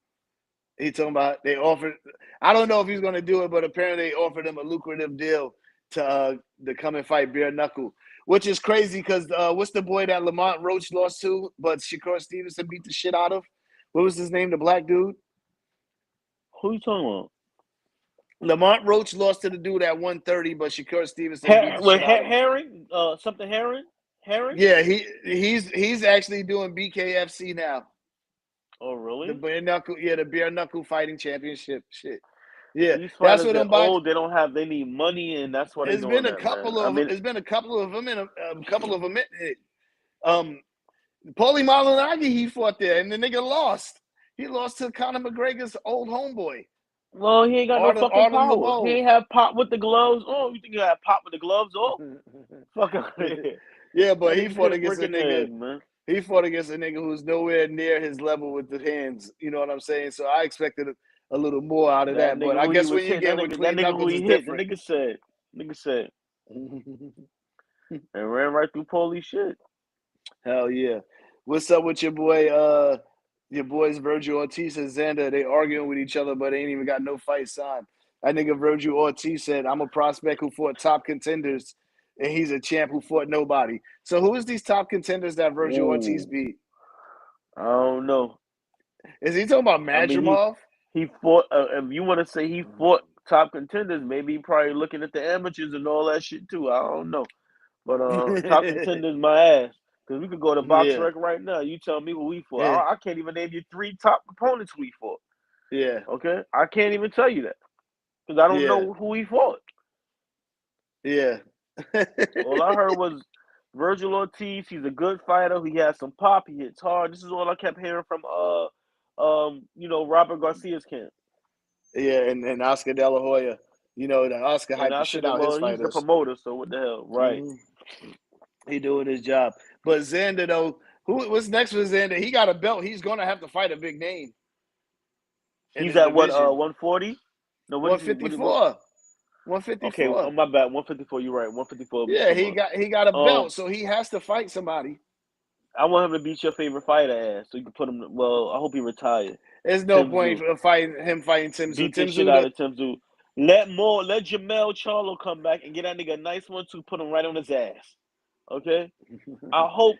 He talking about they offered. I don't know if he's going to do it, but apparently they offered him a lucrative deal to come and fight bare knuckle, which is crazy because what's the boy that Lamont Roach lost to, but Shakur Stevenson beat the shit out of? What was his name? The black dude. Who you talking about? Lamont Roach lost to the dude at 130, but Shakur Stevenson beat the shit out of him. Herring? Something Herring? Herring? Yeah, he's actually doing BKFC now. Oh, The really? bare knuckle, the bare knuckle fighting championship shit. Yeah, These that's fighters, what they're I'm about. old. They don't have. They need money, and that's why they're doing that, man. I mean, It's been a couple of them in a couple of them. Paulie Malignaggi, he fought there, and the nigga lost. He lost to Conor McGregor's old homeboy, well, he ain't got no fucking Arden power. He LeBeau. ain't have pop with the gloves. Oh, you think you have pop with the gloves? Oh, fuck out here. Yeah, but That he nigga fought couldn't against break a a nigga. egg, man. He fought against a nigga who's nowhere near his level with the hands. You know what I'm saying? So I expected a little more out of That that. nigga But I who he guess was when you hitting, that get with nigga, that clean nigga who knuckles, he it's hit, the different. nigga said, and ran right through Paulie shit. Hell yeah. What's up with your boy, your boys Virgil Ortiz and Xander? They arguing with each other, but they ain't even got no fight signed. That nigga Virgil Ortiz said, I'm a prospect who fought top contenders, and he's a champ who fought nobody. So who is these top contenders that Virgil Ortiz Ooh, beat? I don't know. Is he talking about I mean, Madrimov? he fought. If you want to say he fought top contenders, maybe he probably looking at the amateurs and all that shit too. I don't know. But top contenders, my ass. Because we could go to Box Yeah. Rec right now. You tell me who we fought. Yeah. I can't even name you 3 top opponents we fought. Yeah. Okay, I can't even tell you that because I don't Yeah. know who he fought. Yeah. All I heard was Virgil Ortiz. He's a good fighter. He has some pop. He hits hard. This is all I kept hearing from Robert Garcia's camp. Yeah, and Oscar De La Hoya. You know, the Oscar And hyped the I said, shit out his well, he's the fighters. promoter, so what the hell, right? Mm-hmm. He doing his job. But Xander though, what's next for Xander? He got a belt. He's gonna have to fight a big name in He's his at what? division. 140? No, what is he? What? 154. Okay, 154. my bad. 154. You're right. 154 be Yeah, come up. he got a Um, belt, so he has to fight somebody. I want him to beat your favorite fighter ass, so you can put him. Well, I hope he retires. There's no Tim point Zoo. for fighting Tim Tszyu. Beat the Tim shit Tszyu, out of Tim Zoo. Let Jamel Charlo come back and get that nigga a nice one to put him right on his ass. Okay. I hope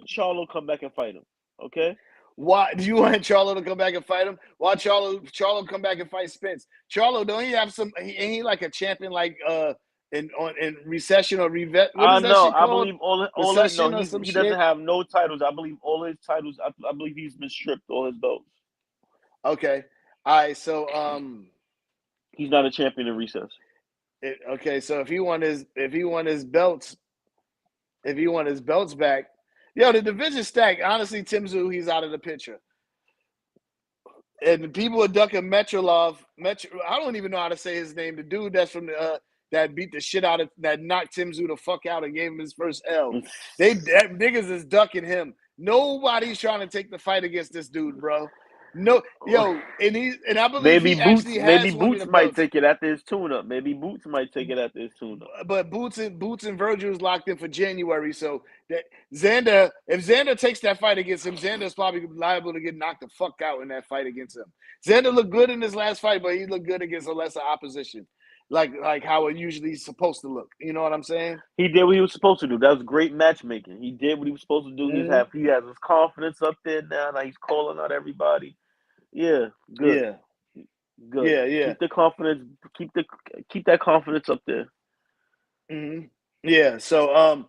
Charlo come back and fight him. Okay. why do you want Charlo to come back and fight him? Why Charlo come back and fight Spence? Charlo, don't he have some? Ain't he like a champion, like in recession or revet? What I is that know. shit I called? believe all his no. Recession or some He doesn't shit? have no titles. I believe all his titles. I believe he's been stripped all his belts. Okay, all right. So He's not a champion in recess. okay. So if he want his belts back, yo, the division stacked. Honestly, Tim Tszyu, he's out of the picture. And people are ducking Metrolov. I don't even know how to say his name. The dude that's from the that beat the shit out of that knocked Tim Tszyu the fuck out and gave him his first L. Niggas is ducking him. Nobody's trying to take the fight against this dude, bro. No, yo, and I believe he actually Maybe has one of Boots the might belts. take it after his tune-up. Maybe Boots might take it after his tune-up. But Boots and Virgil is locked in for January. So that if Xander takes that fight against him, Xander's probably liable to get knocked the fuck out in that fight against him. Xander looked good in his last fight, but he looked good against a lesser opposition, like how it usually is supposed to look. You know what I'm saying? He did what he was supposed to do. That was great matchmaking. He did what he was supposed to do. Mm-hmm. He has his confidence up there now. Now he's calling out everybody. Yeah, good, Yeah, good. yeah. Keep the confidence. Keep that confidence up there. Mm-hmm. Yeah. So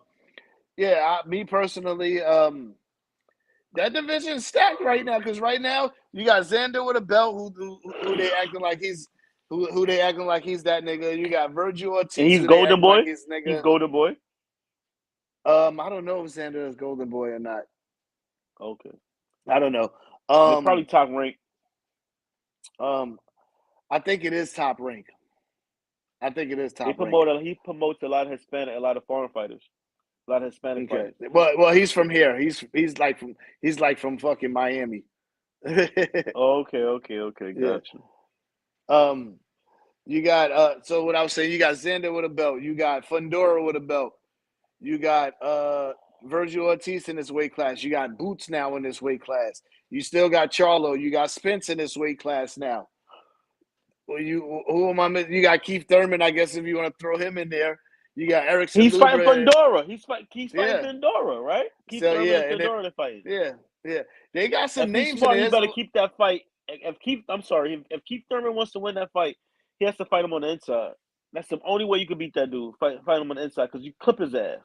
me personally, that division's stacked right now because right now you got Xander with a belt who they acting like he's who they acting like he's that nigga. You got Virgil And Ortiz he's who they Golden acting like Boy. he's He's nigga. Golden Boy. I don't know if Xander is Golden Boy or not. Okay. I don't know. They're probably top rank. I think it is top rank. I think it is They top rank. promote. He promotes a lot of Hispanic, a lot of foreign fighters, a lot of Hispanic Okay. fighters. Well, he's from here. He's like from fucking Miami. Okay. Yeah. Gotcha. Um. You got so what I was saying, you got Xander with a belt, you got Fundora with a belt, you got Virgil Ortiz in this weight class, you got Boots now in this weight class, you still got Charlo, you got Spence in this weight class now. Well, who am I missing? You got Keith Thurman, I guess if you want to throw him in there. You got Erickson He's fighting Lubra. Fundora. He's fighting Yeah. Fundora, right? Keith So Thurman yeah, and and then Fundora are fighting. yeah. They got some If he's names in smart, he there. better keep that fight. If Keith Thurman wants to win that fight, he has to fight him on the inside. That's the only way you can beat that dude. Fight him on the inside because you clip his ass.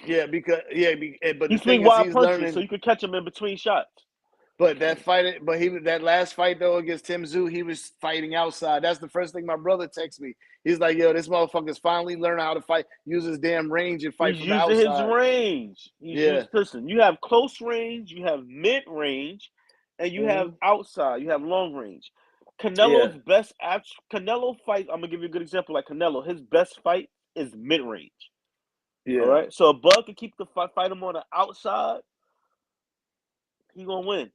Yeah, but He the thing swing is, wild he's punches, so learning. you can catch him in between shots. But that last fight though against Tim Tszyu, he was fighting outside. That's the first thing my brother texted me. He's like, "Yo, this motherfucker's finally learning how to fight, use his damn range and fight He's from the using his outside." range. Listen, you have close range, you have mid range, and you have outside. You have long range. Canelo's best Canelo fight. I'm gonna give you a good example. Like Canelo, his best fight is mid range. Yeah. All right. So if Bud can keep the fight him on the outside, he gonna win.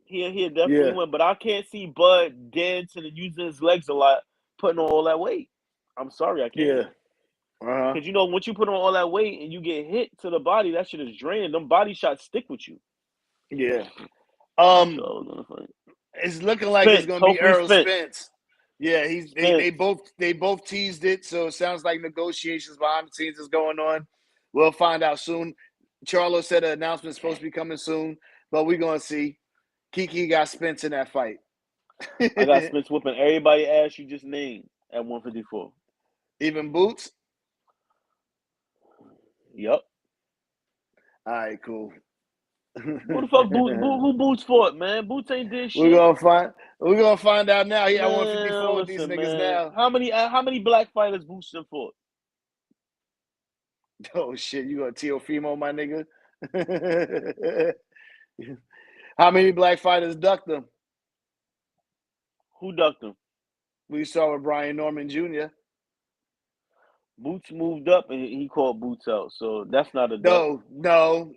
He'll definitely win. But I can't see Bud dancing and using his legs a lot, putting on all that weight. I'm sorry, I can't. Because once you put on all that weight and you get hit to the body, that shit is draining. Them body shots stick with you. Yeah. So it's looking like it's gonna be Errol Spence. Yeah, they both teased it, so it sounds like negotiations behind the scenes is going on. We'll find out soon. Charlo said an announcement is supposed to be coming soon, but we're gonna see. KEKE got Spence in that fight. I got Spence whooping everybody ass you just named at 154. Even Boots? Yep. All right, cool. Who the fuck who Boots fought, man? Boots ain't did shit. We're gonna find out now. He at 154 with these niggas now. How many black fighters Boots done fought? Oh shit, you gonna Teofimo, my nigga? How many black fighters ducked him? Who ducked him? We saw with Brian Norman Jr. Boots moved up and he called Boots out, so that's not a duck. No,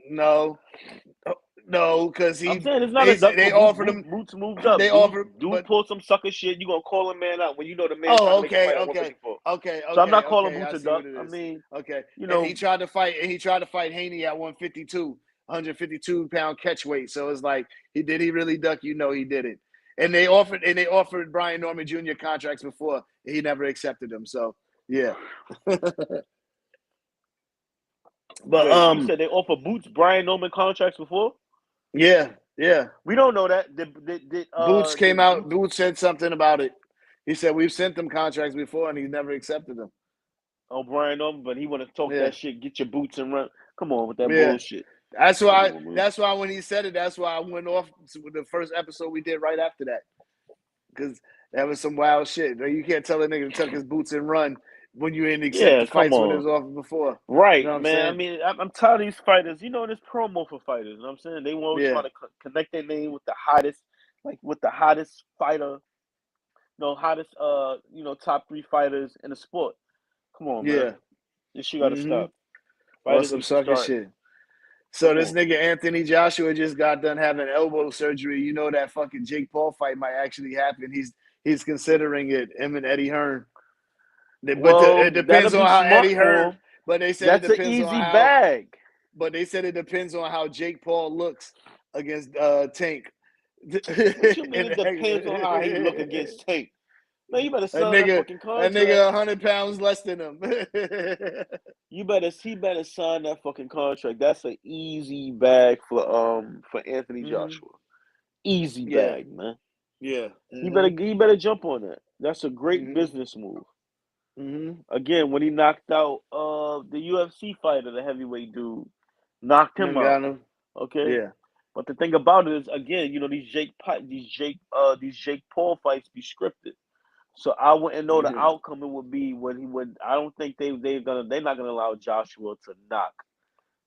because I'm saying it's not a duck. They offered him. Boots moved up. They offered. Dude pulled some sucker shit. You gonna call a man out when you know the man Oh, trying to make a okay, fight at okay, 154. okay. So I'm not calling okay, Boots a duck. I mean, okay. And he tried to fight. And he tried to fight Haney at 152-pound catch weight. So it's like, he really duck? You know he did it. And they offered Brian Norman Jr. contracts before. He never accepted them. So yeah. But you said they offered Boots Brian Norman contracts before? Yeah. We don't know that. Boots came out. Boots said something about it. He said we've sent them contracts before, and he never accepted them. Oh, Brian Norman, but he want to talk that shit. Get your boots and run. Come on with that bullshit. That's why. That's why when he said it, that's why I went off with the first episode we did right after that, because that was some wild shit. You can't tell a nigga to tuck his boots and run when you ain't accept the fights when it was off before. Right, you know man. I mean, I'm tired of these fighters. This promo for fighters. You know what I'm saying? They always trying to connect their name with the hottest, with the hottest fighter. Hottest, top 3 fighters in the sport. Come on, man. This shit gotta stop. Fighters some sucker shit. So this nigga Anthony Joshua just got done having elbow surgery. You know that fucking Jake Paul fight might actually happen. He's considering it. Him and Eddie Hearn. But it depends on how Eddie Hearn. But they said that's it depends an easy on how. bag. But they said it depends on how Jake Paul looks against Tank. What you mean it depends on how he look against Tank? Man, you better sign that fucking contract. That nigga 100 pounds less than him. He better sign that fucking contract. That's an easy bag for Anthony Joshua. Easy bag, man. Yeah. He better jump on that. That's a great business move. Again, when he knocked out the UFC fighter, the heavyweight dude, knocked him out. Okay. Yeah. But the thing about it is, again, these Jake Paul fights be scripted. So I wouldn't know the outcome it would be when he would. I don't think they're not gonna allow Joshua to knock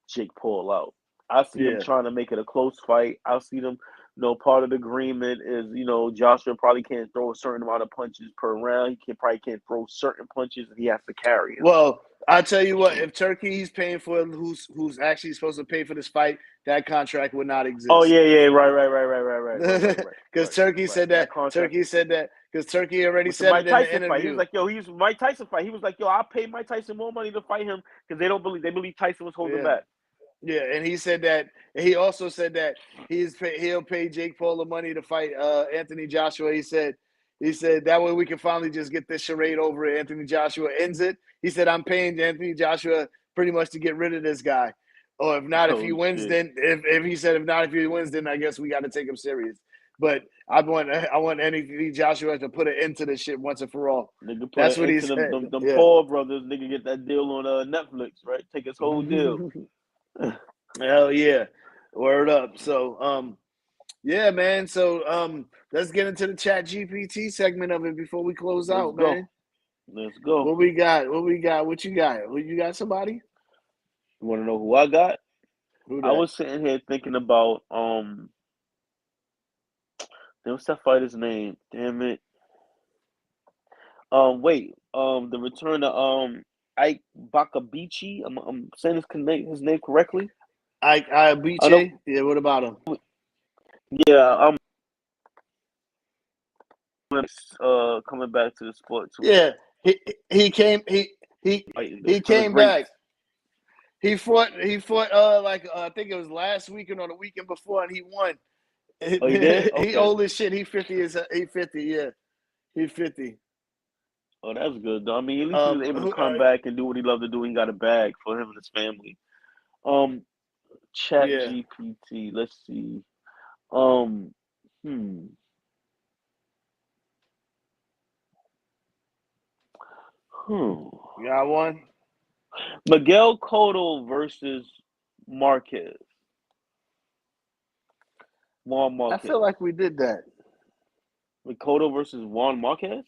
Jake Paul out. I see them trying to make it a close fight. I see them part of the agreement is, Joshua probably can't throw a certain amount of punches per round. He probably can't throw certain punches, and he has to carry him. Well, I'll tell you what, if Turkey's paying for it, who's actually supposed to pay for this fight, that contract would not exist. Oh yeah, right. Because Turkey said that. Turkey said that because Turkey already said it in the interview. Fight. He was like, "Yo, he's Mike Tyson fight." He was like, "Yo, I'll pay Mike Tyson more money to fight him because they believe Tyson was holding back." Yeah, and he said that. He also said that he'll pay Jake Paul the money to fight Anthony Joshua. He said that way we can finally just get this charade over. Anthony Joshua ends it. He said, "I'm paying Anthony Joshua pretty much to get rid of this guy, or if not, if he wins, then if he said if not, if he wins, then I guess we got to take him serious." But I want Anthony Joshua to put an end to this shit once and for all. That's what he said. Them Paul brothers, nigga, get that deal on Netflix, right? Take his whole deal. Hell yeah, word up. So yeah, man. So let's get into the Chat GPT segment of it before we close out, man. Let's go. What we got? What you got? You got somebody? You want to know who I got? Who I was sitting here thinking about what's that fighter's name? Damn it. The return of Ike Bakabichi. I'm saying his name correctly. Ike Bakabichi. Yeah. What about him? Yeah. Coming back to the sport too. Yeah. He came back. He fought I think it was last weekend or the weekend before, and he won. Oh, he did? Okay. He old as shit. He 50. Yeah. He 50. Oh, that's good though. I mean, at least he was able to come back and do what he loved to do. He got a bag for him and his family. Chat GPT. Let's see. You got one? Miguel Cotto versus Marquez. Juan Marquez. I feel like we did that. Cotto versus Juan Marquez?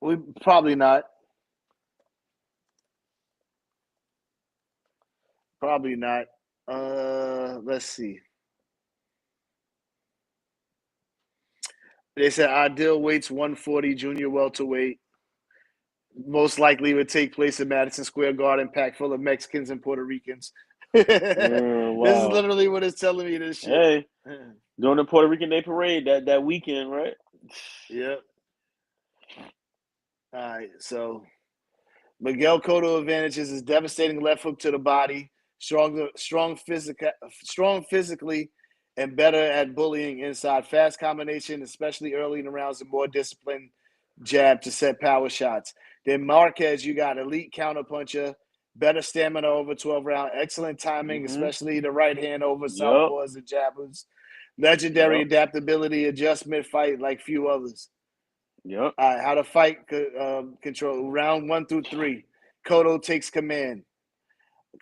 We probably not. Probably not. Let's see. They said ideal weight's 140 junior welterweight. Most likely would take place in Madison Square Garden, packed full of Mexicans and Puerto Ricans. Wow. This is literally what it's telling me. This shit. Hey, during the Puerto Rican Day Parade that weekend, right? Yep. All right. So Miguel Cotto advantages his devastating left hook to the body, strong physically, and better at bullying inside. Fast combination, especially early in the rounds, and more disciplined jab to set power shots. Then Marquez, you got elite counterpuncher, better stamina over 12 rounds, excellent timing, especially the right hand over southpaws and jabbers. Legendary adaptability, adjustment fight like few others. Yep. All right, how to fight control. Round 1 through 3. Cotto takes command.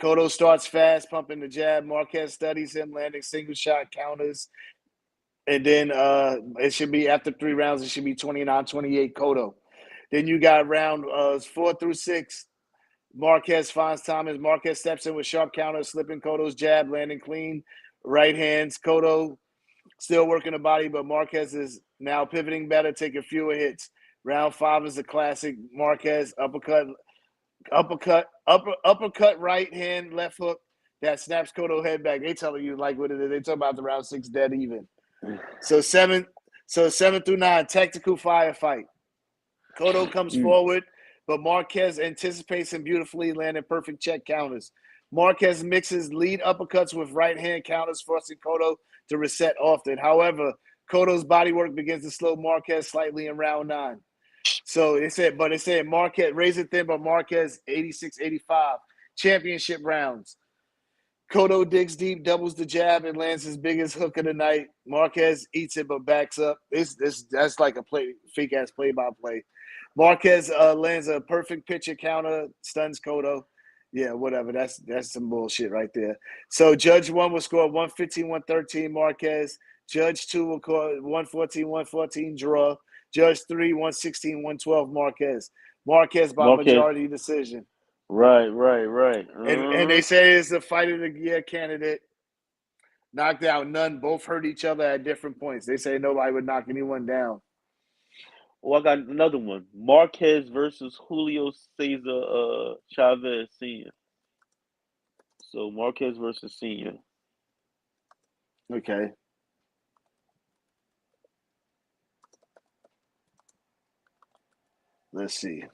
Cotto starts fast, pumping the jab. Marquez studies him, landing single shot counters. And then it should be after 3 rounds, it should be 29-28 Cotto. Then you got round 4 through 6. Marquez finds Thomas. Marquez steps in with sharp counters, slipping Cotto's jab, landing clean. Right hands. Cotto still working the body, but Marquez is now pivoting better, taking fewer hits. Round 5 is a classic. Marquez uppercut, right hand, left hook that snaps Cotto head back. They telling you like what it is. They talk about the round 6 dead even. So 7 through 9, tactical firefight. Cotto comes forward, but Marquez anticipates him beautifully, landing perfect check counters. Marquez mixes lead uppercuts with right hand counters, forcing Cotto to reset often. However, Cotto's bodywork begins to slow Marquez slightly in round 9. So it said Marquez raise it thin, but Marquez 86-85 championship rounds. Cotto digs deep, doubles the jab, and lands his biggest hook of the night. Marquez eats it, but backs up. That's like a fake ass play-by-play. Marquez lands a perfect pitcher counter, stuns Cotto. Yeah, whatever. That's some bullshit right there. So Judge 1 will score 115-113 Marquez. Judge 2 will score 114-114 draw. Judge 3 116-112 Marquez. Marquez by majority decision. Right. And they say it's the fight of the year candidate. Knocked out none. Both hurt each other at different points. They say nobody would knock anyone down. Oh, I got another one. Marquez versus Julio Cesar Chavez Sr. So Marquez versus Senior. Okay. Let's see.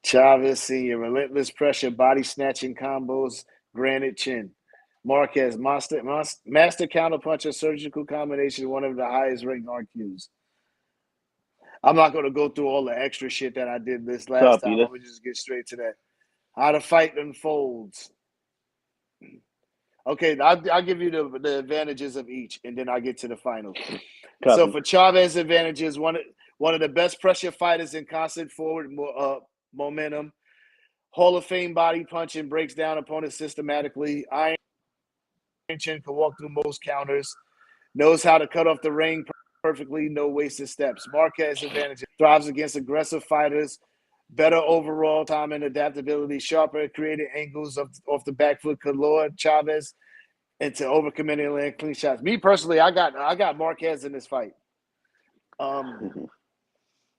Chavez Sr., relentless pressure, body snatching combos, granite chin. Marquez, master counterpuncher, surgical combination, one of the highest ranked RQs. I'm not going to go through all the extra shit that I did this last Copy. time. I'm going to just get straight to that. How the fight unfolds. Okay, I'll give you the advantages of each, and then I'll get to the final. Copy. So for Chavez advantages, one of the best pressure fighters in constant forward momentum. Hall of Fame body punching, breaks down opponents systematically. Iron chin can walk through most counters. Knows how to cut off the ring perfectly, no wasted steps. Marquez advantages, thrives against aggressive fighters. Better overall time and adaptability, sharper creating angles off the back foot could lure Chavez into overcommitting and land clean shots. Me personally, I got Marquez in this fight.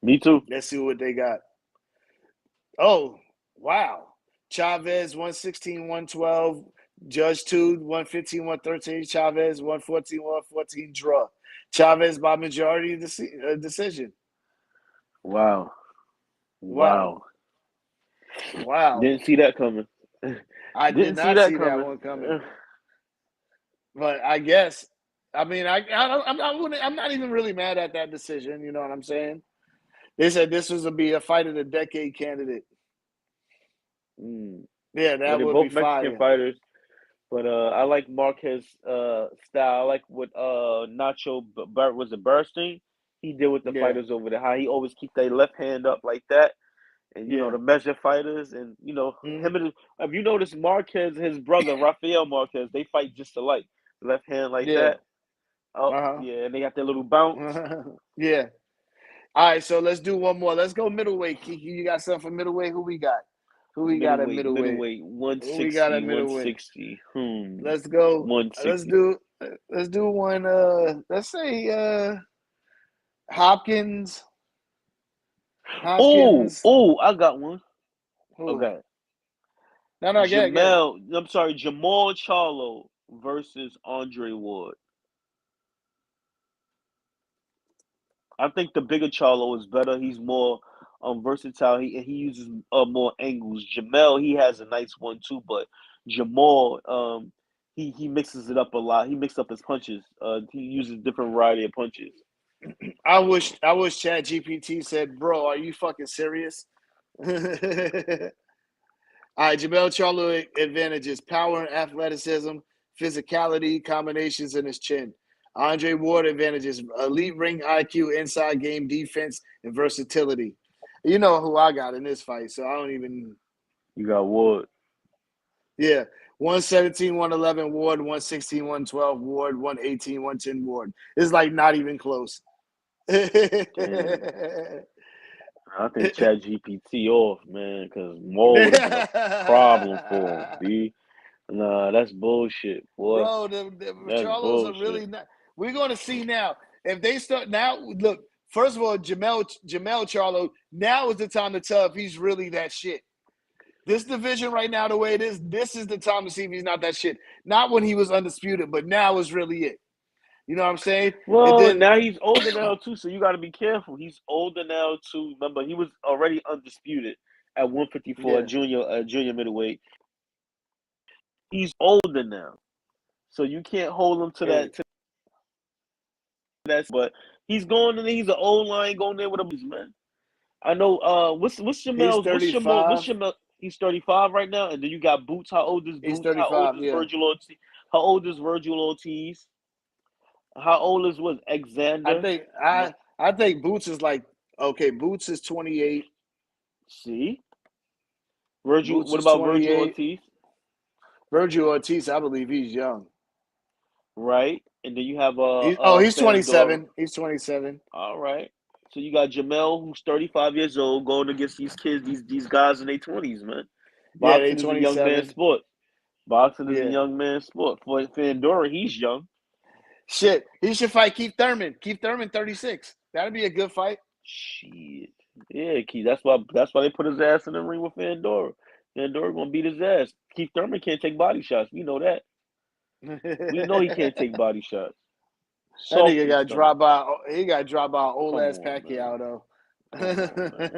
Me too. Let's see what they got. Oh, wow. Chavez 116, 112. Judge 2, 115, 113. Chavez 114, 114 draw. Chavez by majority decision. Wow. Wow. Didn't see that coming. I did not see that one coming. But I guess, I mean, I'm not even really mad at that decision. You know what I'm saying? They said this was to be a fight of the decade candidate. Yeah, that would both be Mexican fire. fighters. But I like Marquez style. I like what Nacho was it Burstein he did with the fighters over there. How he always keep their left hand up like that, and you know to measure fighters, and you know him and if you notice Marquez, his brother Rafael Marquez, they fight just alike. Left hand like that. Oh yeah, and they got their little bounce. Yeah. All right, so let's do one more. Let's go middleweight. Kiki, you got something for middleweight? Who we got? Got at middleweight? Middleweight, 160, we got at middleweight? 160. Let's go. 160. Let's do one. Let's say Hopkins. Oh, I got one. Who? Okay. No, Jamal Charlo versus Andre Ward. I think the bigger Charlo is better. He's more versatile. He uses more angles. Jamal, he has a nice one too, but Jamal, he mixes it up a lot. He mixes up his punches. He uses different variety of punches. I wish ChatGPT said, "Bro, are you fucking serious?" All right, Jamel Charlo advantages: power and athleticism, physicality, combinations in his chin. Andre Ward advantages: elite ring IQ, inside game defense, and versatility. You know who I got in this fight, so I don't even. You got Ward. Yeah. 117, 111 Ward, 116, 112 Ward, 118, 110 Ward. It's like not even close. I think ChatGPT off, man, because Ward is a problem for him, B. Nah, that's bullshit, boy. Bro, the Charlos are really not. We're going to see now. If they start now, look, first of all, Jamel Charlo, now is the time to tell if he's really that shit. This division right now, the way it is, this is the time to see if he's not that shit. Not when he was undisputed, but now is really it. You know what I'm saying? Well, now he's older now too, so you got to be careful. He's older now too. Remember, he was already undisputed at 154, junior middleweight. He's older now, so you can't hold him to that. But he's going in. He's an old line going there with a man. I know. What's Jamel's? What's Jamel? He's 35 right now, and then you got Boots. How old is Boots? He's 35. How old is Virgil Ortiz? How old is Virgil Ortiz? How old is Alexander? I think Boots is like Boots is 28. See, Virgil. What about Virgil Ortiz? Virgil Ortiz, I believe he's young. Right, and then you have he's 27. He's 27. All right. So you got Jamel, who's 35 years old, going against these kids, these guys in their 20s, man. Boxing is a young man's sport. Boxing is a Yeah. young man's sport. For Fandora, he's young. Shit. He should fight Keith Thurman. Keith Thurman, 36. That'd be a good fight. Shit. Yeah, Keith. That's why they put his ass in the ring with Fandora. Fandora gonna beat his ass. Keith Thurman can't take body shots. We know that. We know he can't take body shots. That Soft nigga in the got stomach. dropped by. He got dropped by old Come ass on, Pacquiao man. though. Come on, man.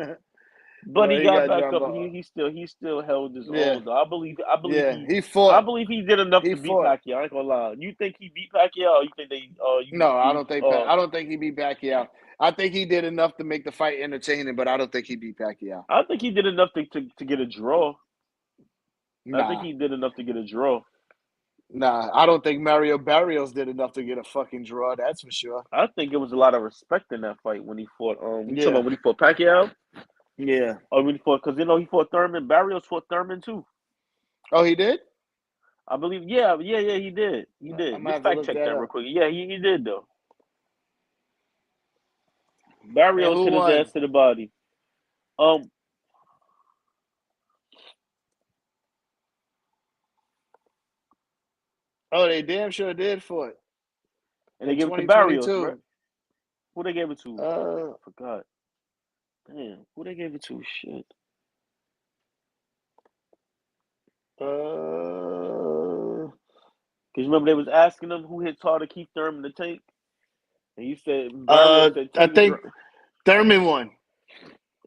But Bro, he he got got back dropped up. by. He still held his Yeah, own though. yeah. I believe he did enough He to beat fought. Pacquiao. I ain't gonna lie. You think he beat Pacquiao? Or you think they No, I you don't think. I don't think he beat Pacquiao. I think he did enough to make the fight entertaining, but I don't think he beat Pacquiao. I think he did enough to get a draw. I think Nah, he did enough to get a draw. nah. I don't think Mario Barrios did enough to get a fucking draw. That's for sure. I think it was a lot of respect in that fight when he fought. You talking Yeah, about when he fought Pacquiao? yeah. Or when he fought? Because he fought Thurman. Barrios fought Thurman too. Oh, he did. I believe. Yeah. He did. He I did. might Just have to fact look check that that real up. quick. Yeah, he did though. And Barrios who hit his won? ass to the body. Um, Oh, they damn sure did for it and they in gave it to Barrios, right? 2022. Who they gave it to? Uh, I forgot. Damn, who they gave it to? Shit. uh, Because remember they was asking him who hits harder, Keith Thurman the Tank, and he said Barrios said I Tank is think Thurman won.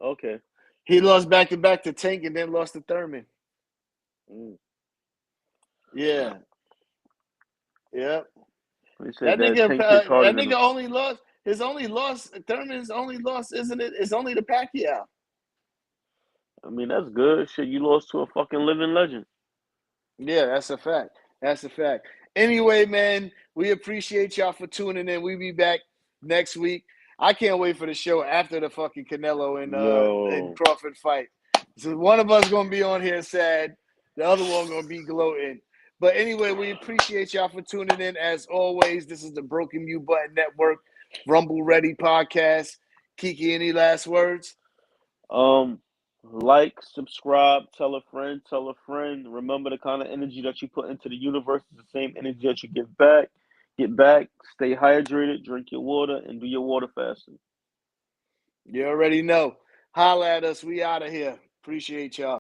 okay. He lost back to back to Tank and then lost to Thurman. Mm. Yeah, yeah. He said that Tank hits harder That than nigga him. only lost. His only loss, Thurman's only loss, isn't it? It's only the Pacquiao. I mean, that's good. Shit, you lost to a fucking living legend. Yeah, that's a fact. That's a fact. Anyway, man, we appreciate y'all for tuning in. We'll be back next week. I can't wait for the show after the fucking Canelo and Yo. Crawford fight. So one of us gonna be on here sad, the other one gonna be gloating. But anyway, we appreciate y'all for tuning in. As always, this is the Broken Mute Button Network, Rumble Ready Podcast. KEKE, any last words? Like, subscribe, tell a friend, tell a friend. Remember the kind of energy that you put into the universe is the same energy that you give back. Get back, stay hydrated, drink your water, and do your water fasting. You already know. Holla at us. We out of here. Appreciate y'all.